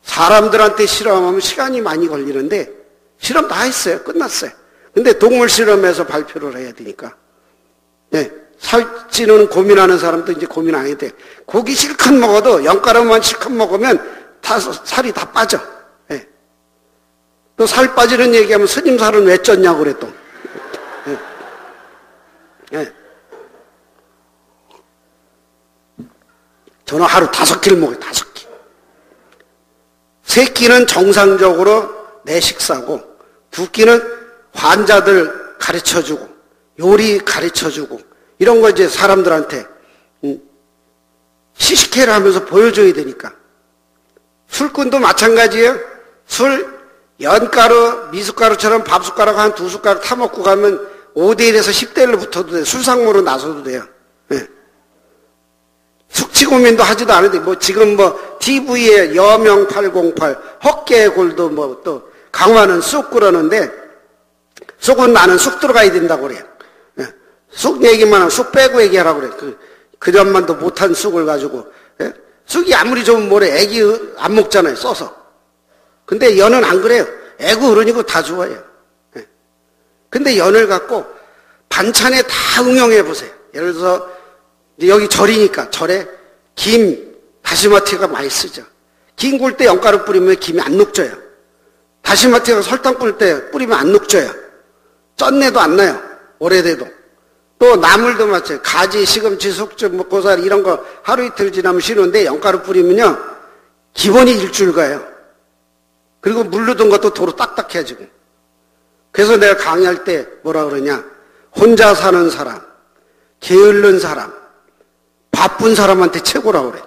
Speaker 1: 사람들한테 실험하면 시간이 많이 걸리는데 실험 다 했어요. 끝났어요. 근데 동물 실험에서 발표를 해야 되니까. 예. 살찌는 고민하는 사람도 이제 고민 안 해도 돼. 고기 실컷 먹어도 연가루만 실컷 먹으면 다 살이 다 빠져. 예. 또 살 빠지는 얘기하면 스님 살은 왜 쪘냐고 그래 또. 예. 예. 저는 하루 5끼를 먹어요. 5끼. 3끼는 정상적으로 내 식사고 2끼는 환자들 가르쳐주고 요리 가르쳐주고 이런 거 이제 사람들한테 시식회를 하면서 보여줘야 되니까. 술꾼도 마찬가지예요. 술 연가루 미숫가루처럼 밥숟가락 한 2숟가락 타먹고 가면 5대1에서 10대1로 붙어도 돼요. 술상무로 나서도 돼요. 네. 숙취고민도 하지도 않은데 뭐 지금 뭐 TV에 여명 808 헛개골도 뭐 또 강화는 쑥 그러는데 쑥은 나는 쑥 들어가야 된다고 그래요. 예. 쑥 얘기만 하면 쑥 빼고 얘기하라고 그래. 그 전만도 못한 쑥을 가지고. 예? 쑥이 아무리 좋으면 뭐래. 애기 안 먹잖아요. 써서. 근데 연은 안 그래요. 애고 어른이고 다 좋아해요. 예. 근데 연을 갖고 반찬에 다 응용해 보세요. 예를 들어서 여기 절이니까 절에 김, 다시마티가 많이 쓰죠. 김 굴 때 연가루 뿌리면 김이 안 녹져요. 다시마티가 설탕 뿌릴 때 뿌리면 안 녹져요. 쩐내도 안 나요. 오래돼도. 또 나물도 마찬가지예요. 가지, 시금치, 숙주, 고사리 이런 거 하루 이틀 지나면 쉬는데 연가루 뿌리면요. 기본이 일주일 가요. 그리고 물 넣은 것도 도로 딱딱해지고. 그래서 내가 강의할 때 뭐라 그러냐. 혼자 사는 사람, 게으른 사람, 바쁜 사람한테 최고라 그래.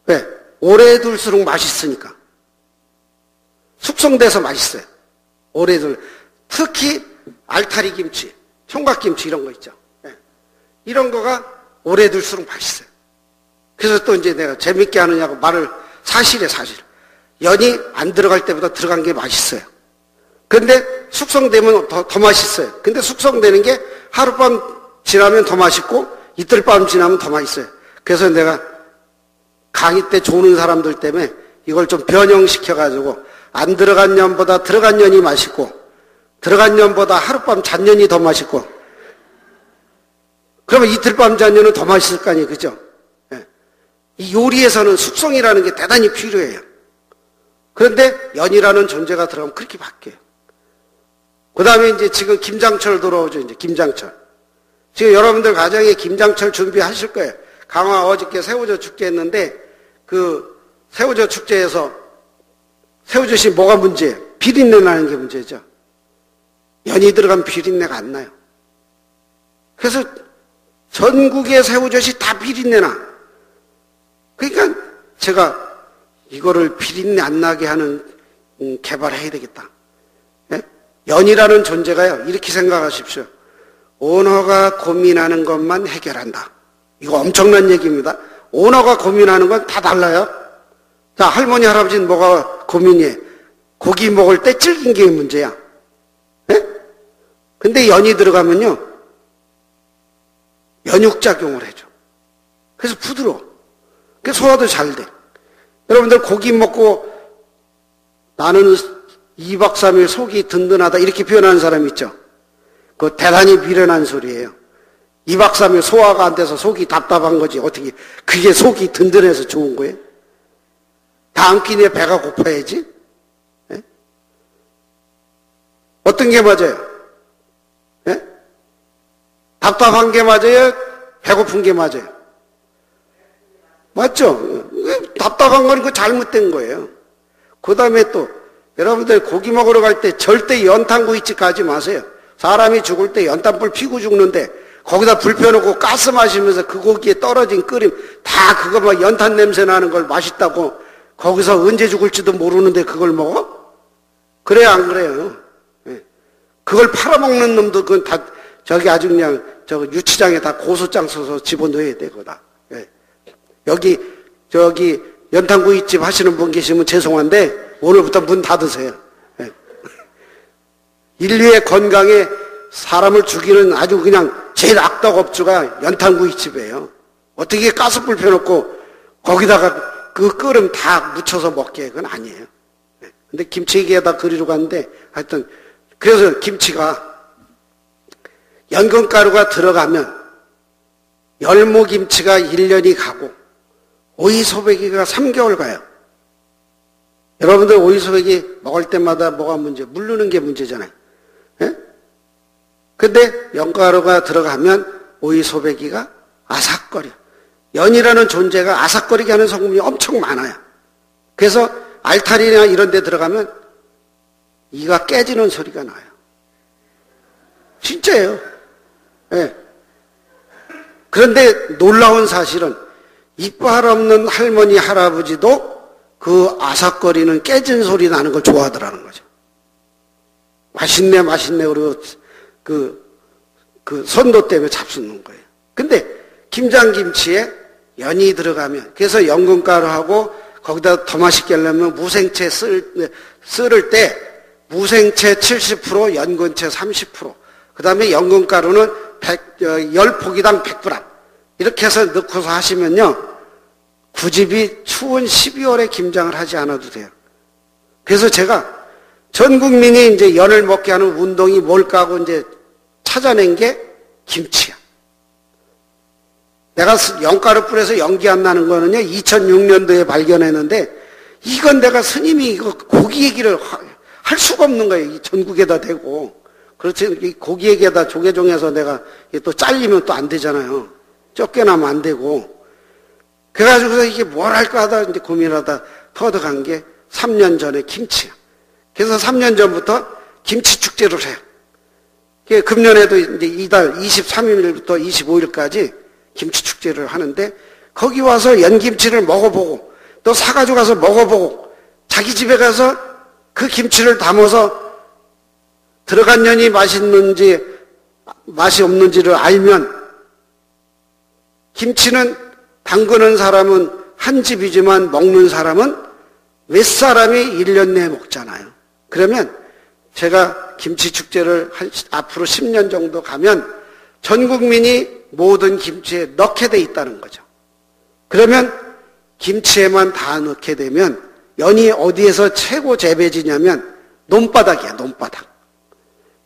Speaker 1: 왜? 오래 둘수록 맛있으니까. 숙성돼서 맛있어요. 오래 둘. 특히 알타리 김치, 총각김치 이런 거 있죠. 네. 이런 거가 오래 둘수록 맛있어요. 그래서 또 이제 내가 재밌게 하느냐고 말을 사실에 사실. 연이 안 들어갈 때보다 들어간 게 맛있어요. 근데 숙성되면 더 맛있어요. 근데 숙성되는 게 하룻밤 지나면 더 맛있고 이틀 밤 지나면 더 맛있어요. 그래서 내가 강의 때 조는 사람들 때문에 이걸 좀 변형시켜가지고 안 들어간 년보다 들어간 년이 맛있고 들어간 년보다 하룻밤 잔 년이 더 맛있고 그러면 이틀 밤 잔 년은 더 맛있을 거 아니에요. 그죠? 예. 이 요리에서는 숙성이라는 게 대단히 필요해요. 그런데 연이라는 존재가 들어가면 그렇게 바뀌어요. 그 다음에 이제 지금 김장철 들어오죠. 이제 김장철. 지금 여러분들 가정에 김장철 준비하실 거예요. 강화 어저께 새우젓 축제 했는데 그 새우젓 축제에서 새우젓이 뭐가 문제예요? 비린내 나는 게 문제죠. 연이 들어가면 비린내가 안 나요. 그래서 전국의 새우젓이 다 비린내 나. 그러니까 제가 이거를 비린내 안 나게 하는 개발해야 되겠다. 예? 연이라는 존재가요, 이렇게 생각하십시오. 오너가 고민하는 것만 해결한다. 이거 엄청난 얘기입니다. 오너가 고민하는 건 다 달라요. 자, 할머니, 할아버지는 뭐가 고민이에요? 고기 먹을 때 질긴 게 문제야. 예? 근데 연이 들어가면요, 연육작용을 해줘. 그래서 부드러워. 그래서 소화도 잘 돼. 여러분들 고기 먹고 나는 2박 3일 속이 든든하다 이렇게 표현하는 사람 있죠? 그거 대단히 미련한 소리예요. 2박 3일 소화가 안 돼서 속이 답답한 거지. 어떻게 그게 속이 든든해서 좋은 거예요? 다음 끼니에 배가 고파야지. 예? 어떤 게 맞아요? 예? 답답한 게 맞아요? 배고픈 게 맞아요? 맞죠? 답답한 건 그 잘못된 거예요. 그 다음에 또 여러분들 고기 먹으러 갈 때 절대 연탄구이집 가지 마세요. 사람이 죽을 때 연탄불 피고 죽는데 거기다 불 펴놓고 가스 마시면서 그 고기에 떨어진 끓임 다 그거 막 연탄 냄새 나는 걸 맛있다고 거기서 언제 죽을지도 모르는데 그걸 먹어? 그래요, 안 그래요? 예. 그걸 팔아먹는 놈도 그건 다 저기 아주 그냥 저 유치장에 다 고소장 써서 집어넣어야 돼, 그거다. 예. 저기 연탄구이집 하시는 분 계시면 죄송한데 오늘부터 문 닫으세요. 예. 인류의 건강에 사람을 죽이는 아주 그냥 제일 악덕 업주가 연탄구이집이에요. 어떻게 가스불 펴놓고 거기다가 그 끓음 다 묻혀서 먹게 그건 아니에요. 예. 근데 김치 얘기하다 그리로 갔는데 하여튼 그래서 김치가 연근가루가 들어가면 열무김치가 1년이 가고 오이소배기가 3개월 가요. 여러분들 오이소배기 먹을 때마다 뭐가 문제? 물르는 게 문제잖아요. 예? 근데 연가루가 들어가면 오이소배기가 아삭거려. 연이라는 존재가 아삭거리게 하는 성분이 엄청 많아요. 그래서 알타리나 이런 데 들어가면 이가 깨지는 소리가 나요. 진짜예요. 예. 그런데 놀라운 사실은 이빨 없는 할머니, 할아버지도 그 아삭거리는 깨진 소리 나는 걸 좋아하더라는 거죠. 맛있네, 맛있네, 그리고 그 선도 때문에 잡수는 거예요. 근데 김장김치에 연이 들어가면, 그래서 연근가루하고 거기다 더 맛있게 하려면 무생채 썰을 때 무생채 70%, 연근채 30%, 그 다음에 연근가루는 10포기당 100g. 이렇게 해서 넣고서 하시면요, 굳이 추운 12월에 김장을 하지 않아도 돼요. 그래서 제가 전 국민이 이제 연을 먹게 하는 운동이 뭘까 하고 이제 찾아낸 게 김치야. 내가 연가루 뿌려서 연기 안 나는 거는요, 2006년도에 발견했는데, 이건 내가 스님이 이거 고기 얘기를 할 수가 없는 거예요. 이 전국에다 대고. 그렇지, 고기 얘기에다 조계종해서 내가 또 잘리면 또 안 되잖아요. 쫓겨나면 안 되고. 그래가지고서 이게 뭘 할까 하다 이제 고민하다 터득한 게 3년 전에 김치야. 그래서 3년 전부터 김치 축제를 해요. 금년에도 이제 이달 23일부터 25일까지 김치 축제를 하는데, 거기 와서 연김치를 먹어보고 또 사가지고 가서 먹어보고 자기 집에 가서 그 김치를 담아서 들어간 연이 맛있는지 맛이 없는지를 알면, 김치는 담그는 사람은 한 집이지만 먹는 사람은 몇 사람이 1년 내에 먹잖아요. 그러면 제가 김치 축제를 앞으로 10년 정도 가면 전 국민이 모든 김치에 넣게 돼 있다는 거죠. 그러면 김치에만 다 넣게 되면 연이 어디에서 최고 재배지냐면 논바닥이야, 논바닥.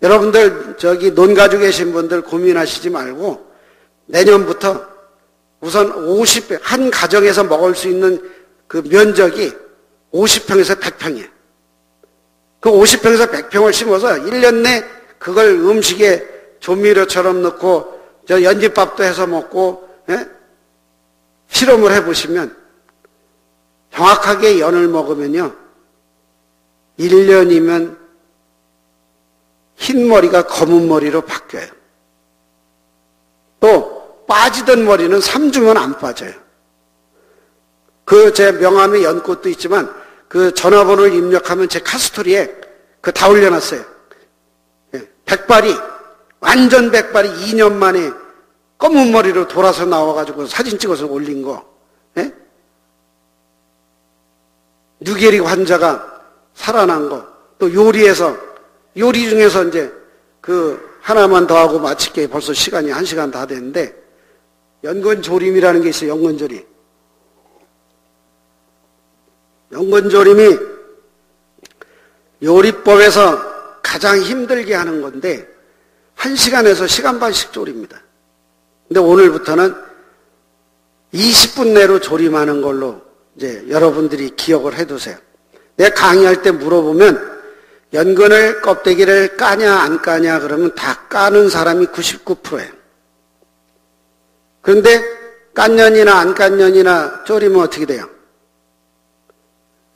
Speaker 1: 여러분들 저기 논 가지고 계신 분들 고민하시지 말고 내년부터 우선 한 가정에서 먹을 수 있는 그 면적이 50평에서 100평이에요. 그 50평에서 100평을 심어서 1년 내 그걸 음식에 조미료처럼 넣고 저 연잎밥도 해서 먹고, 예? 실험을 해보시면 정확하게 연을 먹으면요, 1년이면 흰 머리가 검은 머리로 바뀌어요. 또 빠지던 머리는 3주면 안 빠져요. 그 제 명함에 연꽃도 있지만 그 전화번호를 입력하면 제 카스토리에 그 다 올려놨어요. 백발이, 완전 백발이 2년 만에 검은 머리로 돌아서 나와가지고 사진 찍어서 올린 거. 예? 뇌계리 환자가 살아난 거. 또 요리에서, 요리 중에서 이제 그 하나만 더 하고 마칠게 벌써 시간이 1시간 다 됐는데, 연근조림이라는 게 있어요. 연근조림. 연근조림이 요리법에서 가장 힘들게 하는 건데 1시간에서 시간 반씩 조립니다. 근데 오늘부터는 20분 내로 조림하는 걸로 이제 여러분들이 기억을 해두세요. 내가 강의할 때 물어보면 연근을 껍데기를 까냐 안 까냐 그러면 다 까는 사람이 99%예요. 그런데 깐 년이나 안 깐 년이나 조리면 어떻게 돼요?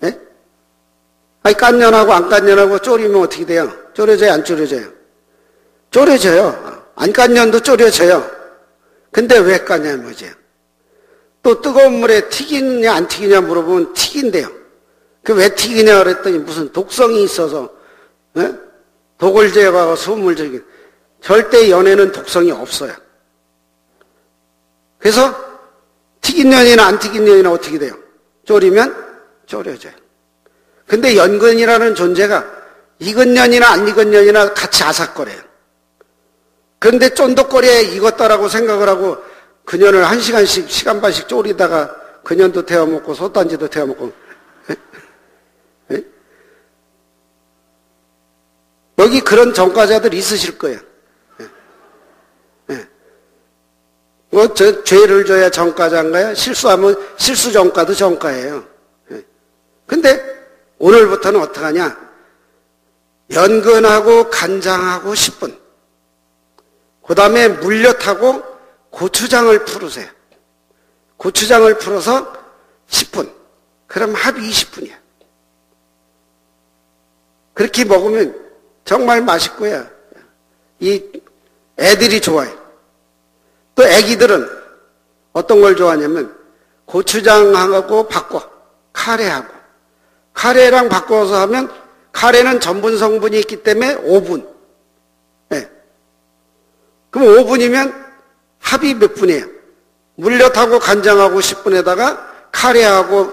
Speaker 1: 예? 아니 깐 년하고 안 깐 년하고 조리면 어떻게 돼요? 졸여져요 안 졸여져요? 졸여져요. 안 깐 년도 졸여져요. 근데 왜 까냐 뭐지? 또 뜨거운 물에 튀기냐 안 튀기냐 물어보면 튀긴대요. 그 왜 튀기냐 그랬더니 무슨 독성이 있어서 예? 독을 제거하고 수분을 제거. 절대 연에는 독성이 없어요. 그래서 튀긴 년이나 안 튀긴 년이나 어떻게 돼요? 졸이면 졸여져요. 근데 연근이라는 존재가 익은 년이나 안 익은 년이나 같이 아삭거려요. 그런데 쫀득거리에 익었다라고 생각을 하고 그년을 1시간씩 시간 반씩 졸이다가 그년도 데워먹고 솥단지도 데워먹고 에? 여기 그런 전과자들 있으실 거예요. 뭐 저 죄를 져야 전과자인가요? 실수하면 실수 전과도 전과예요. 근데 오늘부터는 어떡하냐? 연근하고 간장하고 10분. 그 다음에 물엿하고 고추장을 풀으세요. 고추장을 풀어서 10분. 그럼 합이 20분이야. 그렇게 먹으면 정말 맛있고요. 이 애들이 좋아요. 또 애기들은 어떤 걸 좋아하냐면 고추장하고 바꿔. 카레하고. 카레랑 바꿔서 하면 카레는 전분 성분이 있기 때문에 5분. 네. 그럼 5분이면 합이 몇 분이에요? 물엿하고 간장하고 10분에다가 카레하고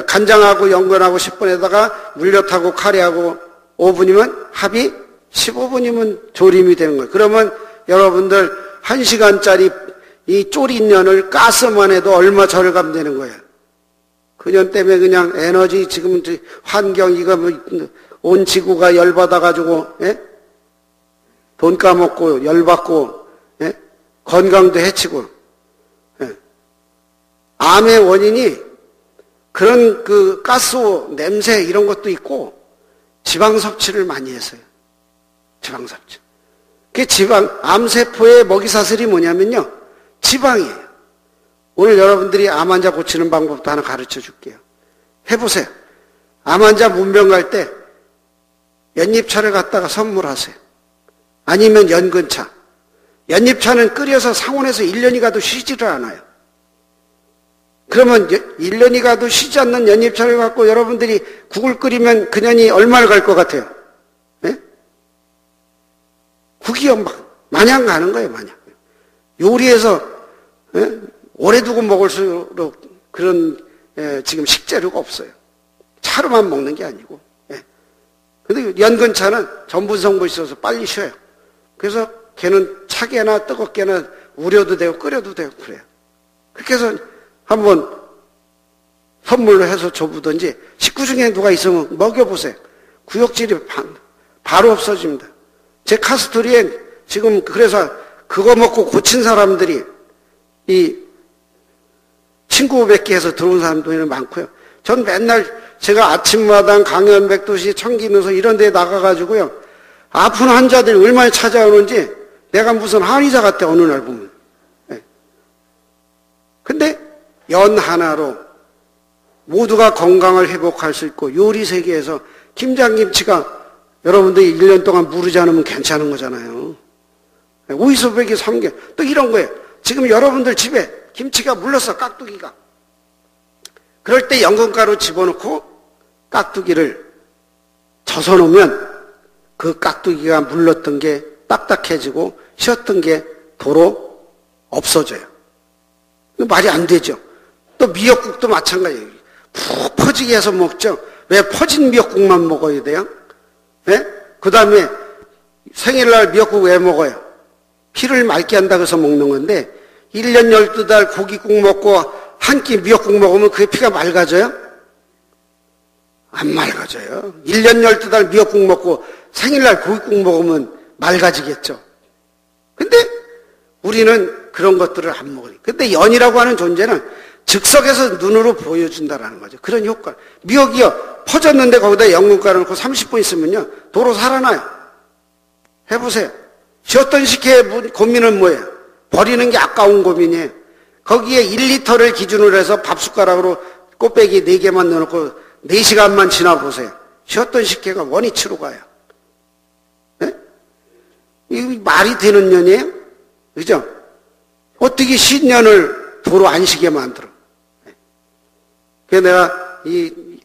Speaker 1: 간장하고 연근하고 10분에다가 물엿하고 카레하고 5분이면 합이 15분이면 조림이 되는 거예요. 그러면 여러분들 1시간짜리 이 졸인 년을 가스만 해도 얼마 절감되는 거예요. 그년 때문에 그냥 에너지 지금 환경 이거 온 지구가 열받아가지고 예? 돈 까먹고 열받고 예? 건강도 해치고 예? 암의 원인이 그런 그 가스 냄새 이런 것도 있고 지방 섭취를 많이 해서요. 지방 섭취. 그 암세포의 먹이사슬이 뭐냐면요. 지방이에요. 오늘 여러분들이 암 환자 고치는 방법도 하나 가르쳐 줄게요. 해보세요. 암 환자 문병 갈 때 연잎차를 갖다가 선물하세요. 아니면 연근차. 연잎차는 끓여서 상온에서 1년이 가도 쉬지를 않아요. 그러면 1년이 가도 쉬지 않는 연잎차를 갖고 여러분들이 국을 끓이면 그년이 얼마를 갈 것 같아요? 네? 국이 마냥 가는 거예요, 마냥. 요리해서 네? 오래 두고 먹을수록 그런 지금 식재료가 없어요. 차로만 먹는 게 아니고. 근데 연근차는 전분 성분이 있어서 빨리 쉬어요. 그래서 걔는 차게나 뜨겁게나 우려도 되고 끓여도 되고 그래요. 그렇게 해서 한번 선물로 해서 줘보든지 식구 중에 누가 있으면 먹여보세요. 구역질이 바로 없어집니다. 제 카스토리에 지금 그래서 그거 먹고 고친 사람들이 이 친구 뵙기 해서 들어온 사람들이 많고요. 전 맨날 제가 아침마당 강연 백도시 청기면서 이런 데 나가가지고요. 아픈 환자들이 얼마나 찾아오는지 내가 무슨 한의사 같아 어느 날 보면. 근데 연 하나로 모두가 건강을 회복할 수 있고 요리 세계에서 김장김치가 여러분들이 1년 동안 무르지 않으면 괜찮은 거잖아요. 오이소백이 3개 또 이런 거예요. 지금 여러분들 집에 김치가 물렀어, 깍두기가. 그럴 때 연근가루 집어넣고 깍두기를 젖어 놓으면 그 깍두기가 물렀던 게 딱딱해지고 쉬었던 게 도로 없어져요. 말이 안 되죠. 또 미역국도 마찬가지예요. 푹 퍼지게 해서 먹죠. 왜 퍼진 미역국만 먹어야 돼요? 네? 그 다음에 생일날 미역국 왜 먹어요? 피를 맑게 한다고 해서 먹는 건데 1년 12달 고기국 먹고 한 끼 미역국 먹으면 그게 피가 맑아져요? 안 맑아져요. 1년 12달 미역국 먹고 생일날 고기국 먹으면 맑아지겠죠. 근데 우리는 그런 것들을 안 먹으니. 근데 연이라고 하는 존재는 즉석에서 눈으로 보여준다라는 거죠. 그런 효과. 미역이요. 퍼졌는데 거기다 연근가루 넣고 30분 있으면요. 도로 살아나요. 해보세요. 쉬었던 식혜의 고민은 뭐예요? 버리는 게 아까운 고민이에요. 거기에 1리터를 기준으로 해서 밥숟가락으로 꽃배기 4개만 넣어놓고 4시간만 지나보세요. 쉬었던 식혜가 원위치로 가요. 네? 이게 말이 되는 년이에요? 그죠? 어떻게 신년을 도로 안 쉬게 만들어? 그래서 내가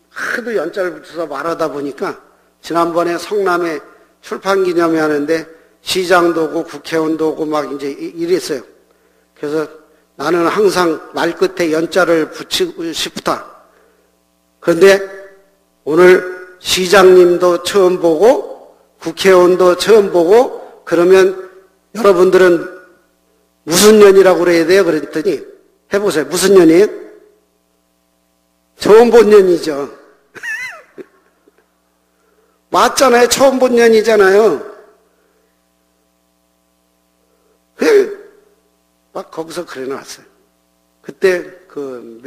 Speaker 1: 하도 연자를 붙여서 말하다 보니까 지난번에 성남에 출판기념회 하는데 시장도 오고 국회의원도 오고 막 이제 이랬어요. 그래서 나는 항상 말끝에 연자를 붙이고 싶다. 그런데 오늘 시장님도 처음 보고 국회의원도 처음 보고 그러면 여러분들은 무슨 년이라고 그래야 돼요? 그랬더니 해보세요. 무슨 년이에요? 처음 본 년이죠. 맞잖아요. 처음 본 년이잖아요. 막 거기서 그래 놨어요. 그때 그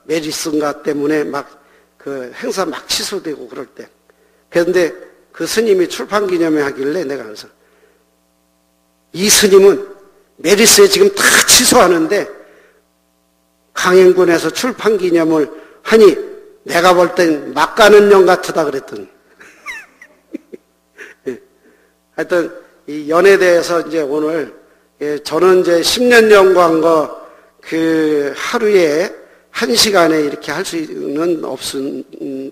Speaker 1: 메리슨가 때문에 막 그 행사 막 취소되고 그럴 때. 그런데 그 스님이 출판 기념회 하길래 내가 그래서 이 스님은 메리스에 지금 다 취소하는데 강행군에서 출판 기념을 하니 내가 볼 땐 막 가는 년 같다 그랬더니. 하여튼 이 연에 대해서 이제 오늘 저는 이제 10년 연구한 거 그 하루에 1시간에 이렇게 할 수는 없은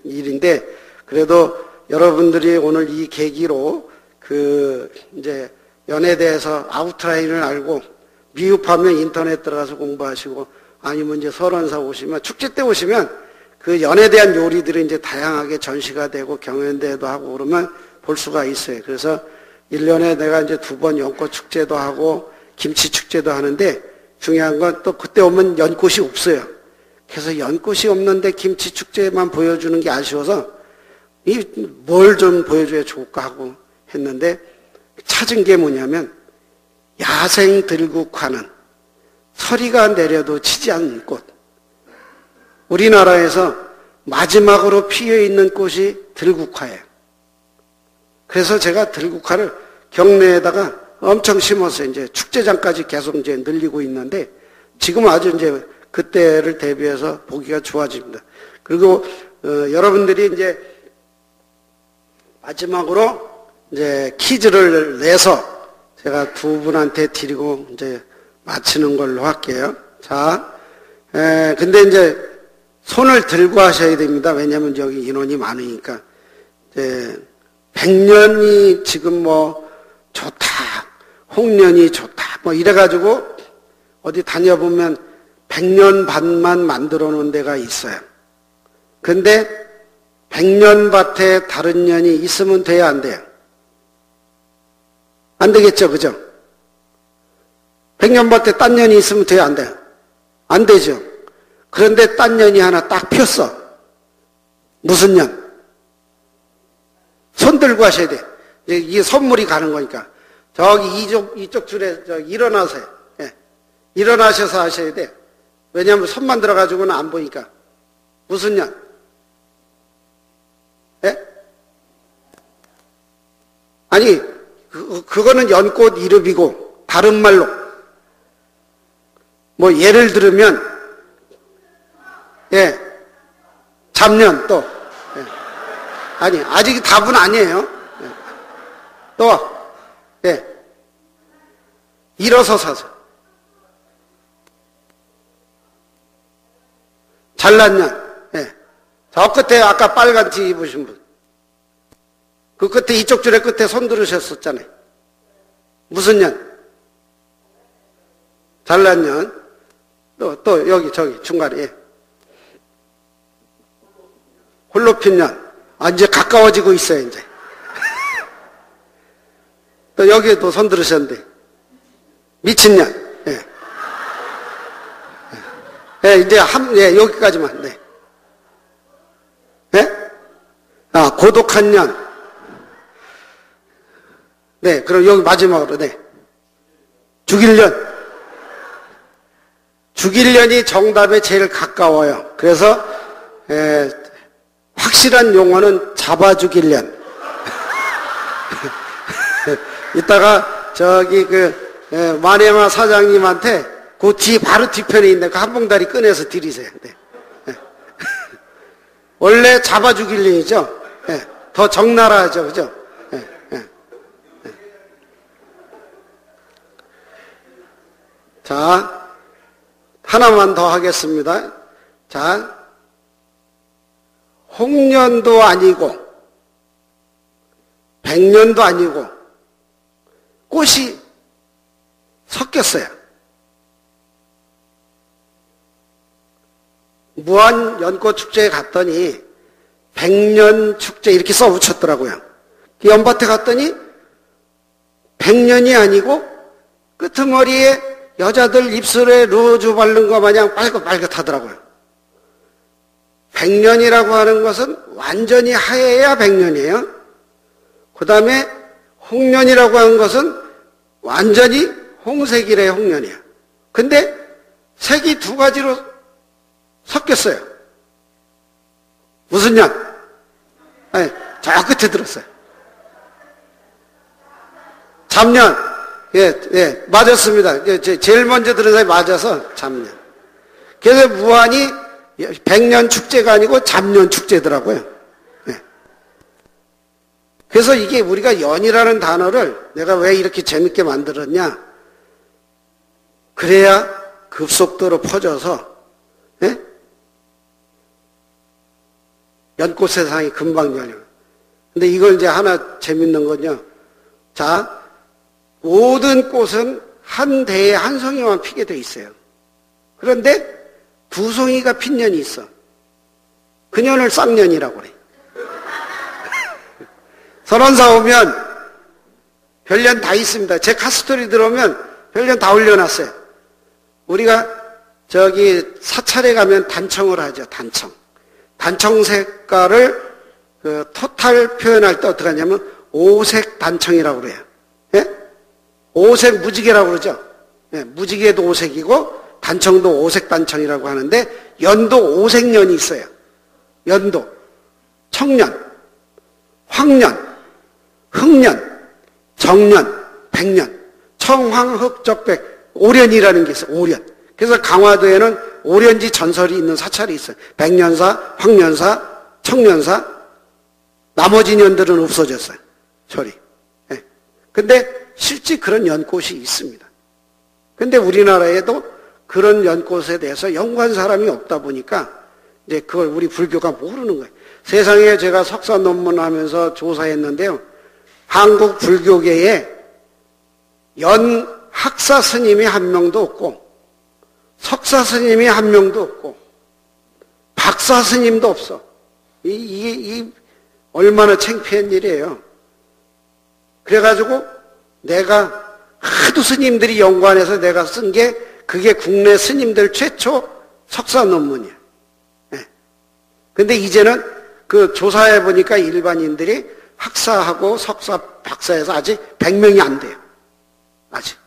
Speaker 1: 일인데 그래도 여러분들이 오늘 이 계기로 그 이제 연에 대해서 아웃라인을 알고 미흡하면 인터넷 들어가서 공부하시고 아니면 이제 설원사 오시면 축제 때 오시면 그 연에 대한 요리들이 이제 다양하게 전시가 되고 경연대회도 하고 그러면 볼 수가 있어요. 그래서 1년에 내가 이제 2번 연꽃 축제도 하고 김치 축제도 하는데 중요한 건 또 그때 오면 연꽃이 없어요. 그래서 연꽃이 없는데 김치 축제만 보여주는 게 아쉬워서 뭘 좀 보여줘야 좋을까 하고 했는데 찾은 게 뭐냐면 야생 들국화는 서리가 내려도 치지 않는 꽃. 우리나라에서 마지막으로 피어있는 꽃이 들국화예요. 그래서 제가 들국화를 경내에다가 엄청 심었어요. 이제 축제장까지 계속 이제 늘리고 있는데 지금 아주 이제 그때를 대비해서 보기가 좋아집니다. 그리고 여러분들이 이제 마지막으로 이제 퀴즈를 내서 제가 두 분한테 드리고 이제 마치는 걸로 할게요. 자, 근데 이제 손을 들고 하셔야 됩니다. 왜냐하면 여기 인원이 많으니까. 100년이 지금 뭐 좋다, 홍년이 좋다, 뭐 이래가지고 어디 다녀보면 100년 밭만 만들어 놓은 데가 있어요. 근데 100년 밭에 다른 년이 있으면 돼야 안 돼요? 안 되겠죠, 그죠? 100년 밭에 딴 년이 있으면 돼야 안 돼요? 안 되죠. 그런데 딴 년이 하나 딱 폈어. 무슨 년? 손 들고 하셔야 돼. 이게 선물이 가는 거니까. 저기 이쪽 줄에 일어나세요. 예. 일어나셔서 하셔야 돼. 왜냐하면 손만 들어가지고는 안 보니까. 무슨 년? 예? 아니, 그거는 연꽃 이름이고, 다른 말로. 뭐 예를 들면 예, 잡년 또 예. 아니 아직 답은 아니에요. 예. 또 예. 일어서서 잘난 년. 예. 저 끝에 아까 빨간 티 입으신 분. 그 끝에 이쪽 줄에 끝에 손 들으셨었잖아요. 무슨 년? 잘난 년. 또 여기 저기 중간에. 예. 홀로 핀 년. 아, 이제 가까워지고 있어요, 이제. 또 여기에도 손 들으셨는데. 미친년. 예. 예, 이제 예, 여기까지만. 네. 예? 아, 고독한 년. 네, 그럼 여기 마지막으로, 네. 죽일 년. 죽일 년이 정답에 제일 가까워요. 그래서, 확실한 용어는 잡아 죽일 년. 이따가 저기 마네마 사장님한테 그 바로 뒤편에 있는 그 한 봉다리 꺼내서 드리세요. 네. 네. 원래 잡아 죽일 년이죠. 네. 더 적나라하죠. 그죠? 네. 네. 네. 자, 하나만 더 하겠습니다. 자, 홍년도 아니고, 백년도 아니고, 꽃이 섞였어요. 무안 연꽃 축제에 갔더니, 백년 축제 이렇게 써 붙였더라고요. 연밭에 갔더니, 백년이 아니고, 끄트머리에 여자들 입술에 루즈 바른 거 마냥 빨긋빨긋하더라고요. 백년이라고 하는 것은 완전히 하얘야 백년이에요. 그 다음에 홍년이라고 하는 것은 완전히 홍색이래요, 홍년이에요. 근데 색이 두 가지로 섞였어요. 무슨 년? 아니, 저 끝에 들었어요. 잡년. 예, 예, 맞았습니다. 예, 제일 먼저 들은 사람이 맞아서 잡년. 그래서 무안이 백년 축제가 아니고 잡년 축제더라고요. 예. 그래서 이게 우리가 연이라는 단어를 내가 왜 이렇게 재밌게 만들었냐? 그래야 급속도로 퍼져서, 예? 연꽃 세상이 금방 열려요. 근데 이걸 이제 하나 재밌는 건요. 자, 모든 꽃은 한 대에 한 송이만 피게 돼 있어요. 그런데 두 송이가 핀 년이 있어. 그 년을 쌍년이라고 그래. 설원사 오면 별년 다 있습니다. 제 카스토리 들어오면 별년 다 올려놨어요. 우리가 저기 사찰에 가면 단청을 하죠. 단청. 단청 색깔을 토탈 표현할 때 어떻게 하냐면 오색 단청이라고 그래요. 예? 오색 무지개라고 그러죠. 예, 무지개도 오색이고 단청도 오색 단청이라고 하는데 연도 오색년이 있어요. 연도, 청년, 황년, 흑년, 정년, 백년, 청황흑적백, 오련이라는 게 있어요. 오련. 그래서 강화도에는 오련지 전설이 있는 사찰이 있어요. 백년사, 황년사, 청년사. 나머지 년들은 없어졌어요. 절이. 예. 근데 실제 그런 연꽃이 있습니다. 근데 우리나라에도 그런 연꽃에 대해서 연구한 사람이 없다 보니까 이제 그걸 우리 불교가 모르는 거예요. 세상에 제가 석사 논문하면서 조사했는데요. 한국 불교계에 연 학사 스님이 한 명도 없고 석사 스님이 한 명도 없고 박사 스님도 없어. 이게 얼마나 창피한 일이에요. 그래가지고 내가 하도 스님들이 연구안해서 내가 쓴 게 그게 국내 스님들 최초 석사 논문이에요. 네. 근데 이제는 그 조사해 보니까 일반인들이 학사하고 석사, 박사에서 아직 100명이 안 돼요. 아직.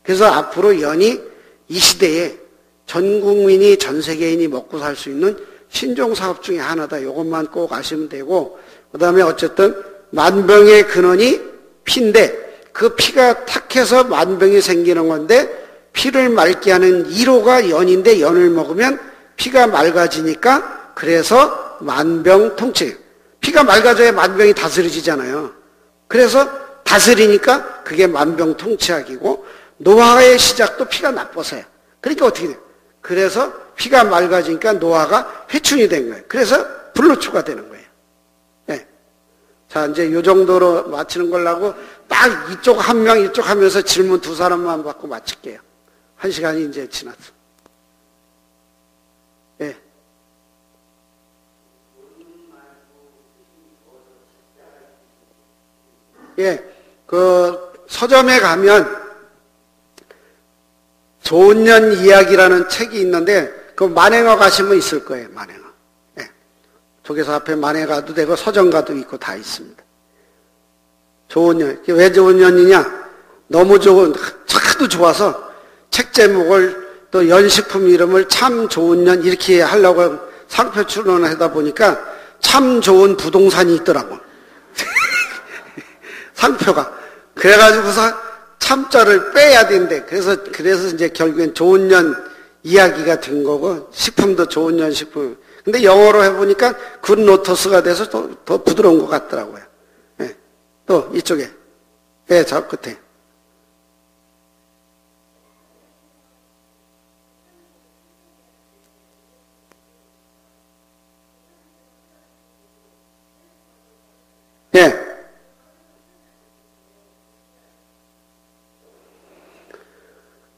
Speaker 1: 그래서 앞으로 연이 이 시대에 전 국민이, 전 세계인이 먹고 살 수 있는 신종사업 중에 하나다. 이것만 꼭 아시면 되고, 그 다음에 어쨌든 만병의 근원이 피인데 그 피가 탁해서 만병이 생기는 건데 피를 맑게 하는 1호가 연인데 연을 먹으면 피가 맑아지니까 그래서 만병통치. 피가 맑아져야 만병이 다스려지잖아요. 그래서 다스리니까 그게 만병통치약이고 노화의 시작도 피가 나빠서요. 그러니까 어떻게 돼요? 그래서 피가 맑아지니까 노화가 회춘이 된 거예요. 그래서 불로초가 되는 거예요. 네. 자, 이제 이 정도로 마치는 걸로 하고 딱 이쪽 한 명 이쪽 하면서 질문 2사람만 받고 마칠게요. 1시간이 이제 지났어. 예. 예. 그 서점에 가면 좋은 년 이야기라는 책이 있는데 그 만행어 가시면 있을 거예요. 만행어. 예. 조계사 앞에 만행어가도 되고 서점가도 있고 다 있습니다. 좋은 년. 왜 좋은 년이냐? 너무 좋은, 하도 좋아서 책 제목을 또 연식품 이름을 참 좋은 년 이렇게 하려고 상표 출원을 하다 보니까 참 좋은 부동산이 있더라고. 상표가. 그래가지고서 참자를 빼야 된대. 그래서 이제 결국엔 좋은 년 이야기가 된 거고, 식품도 좋은 년 식품. 근데 영어로 해보니까 굿 노터스가 돼서 더 부드러운 것 같더라고요. 예. 또 이쪽에. 예, 저 끝에. 예.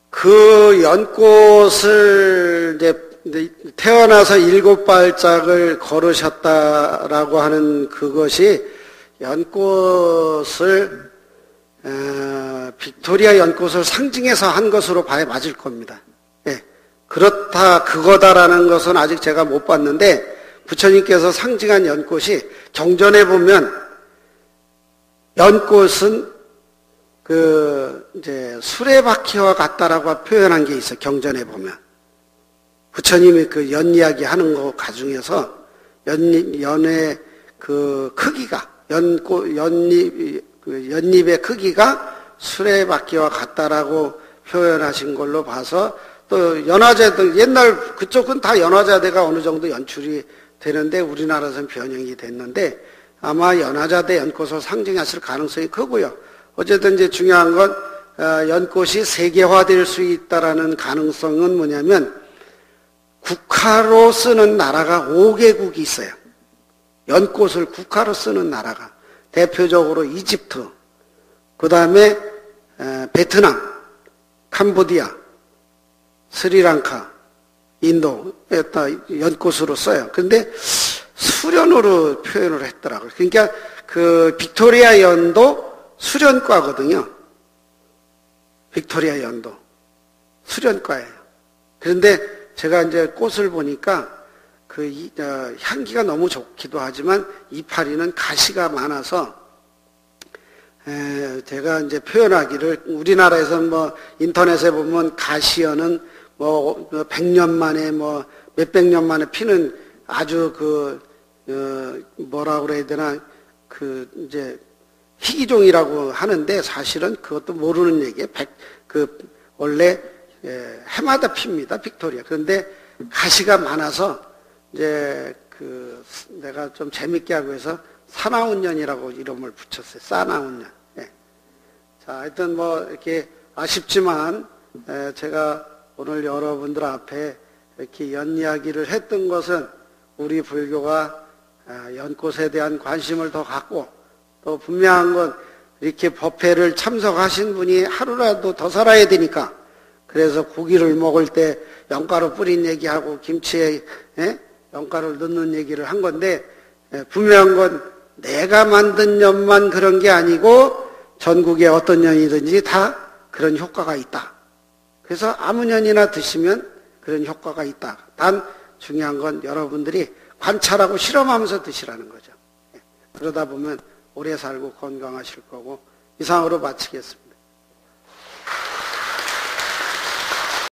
Speaker 1: 그 연꽃을 이제 태어나서 7발짝을 걸으셨다라고 하는 그것이 연꽃을 빅토리아 연꽃을 상징해서 한 것으로 봐야 맞을 겁니다. 예. 그렇다 그거다라는 것은 아직 제가 못 봤는데 부처님께서 상징한 연꽃이 경전에 보면 연꽃은 이제 수레바퀴와 같다라고 표현한 게 있어요. 경전에 보면. 부처님이 그 연 이야기 하는 거 가중에서 연의 그 크기가, 연잎의 크기가 수레바퀴와 같다라고 표현하신 걸로 봐서 또 연화자들, 옛날 그쪽은 다 연화자대가 어느 정도 연출이 되는데 우리나라에서는 변형이 됐는데 아마 연화자대 연꽃을 상징하실 가능성이 크고요. 어쨌든 이제 중요한 건 연꽃이 세계화될 수 있다라는 가능성은 뭐냐면 국화로 쓰는 나라가 5개국이 있어요. 연꽃을 국화로 쓰는 나라가 대표적으로 이집트, 그 다음에 베트남, 캄보디아, 스리랑카, 인도에 다 연꽃으로 써요. 그런데 수련으로 표현을 했더라고요. 그러니까 그 빅토리아 연도 수련과거든요. 빅토리아 연도 수련과예요. 그런데 제가 이제 꽃을 보니까 그 향기가 너무 좋기도 하지만 이파리는 가시가 많아서 제가 이제 표현하기를 우리나라에서는 뭐 인터넷에 보면 가시연은 뭐 100년 만에 뭐 몇백 년 만에 피는 아주 뭐라 그래야 되나 이제 희귀종이라고 하는데 사실은 그것도 모르는 얘기예요. 원래 해마다 핍니다. 빅토리아. 그런데 가시가 많아서 이제 내가 좀 재밌게 하고 해서 사나운 년이라고 이름을 붙였어요. 사나운 년. 예. 자, 하여튼 뭐 이렇게 아쉽지만 제가 오늘 여러분들 앞에 이렇게 연 이야기를 했던 것은 우리 불교가 연꽃에 대한 관심을 더 갖고 또 분명한 건 이렇게 법회를 참석하신 분이 하루라도 더 살아야 되니까 그래서 고기를 먹을 때 연가루 뿌린 얘기하고 김치에 연가루를 넣는 얘기를 한 건데 분명한 건 내가 만든 연만 그런 게 아니고 전국의 어떤 연이든지 다 그런 효과가 있다. 그래서 아무 년이나 드시면 그런 효과가 있다. 단 중요한 건 여러분들이 관찰하고 실험하면서 드시라는 거죠. 그러다 보면 오래 살고 건강하실 거고 이상으로 마치겠습니다.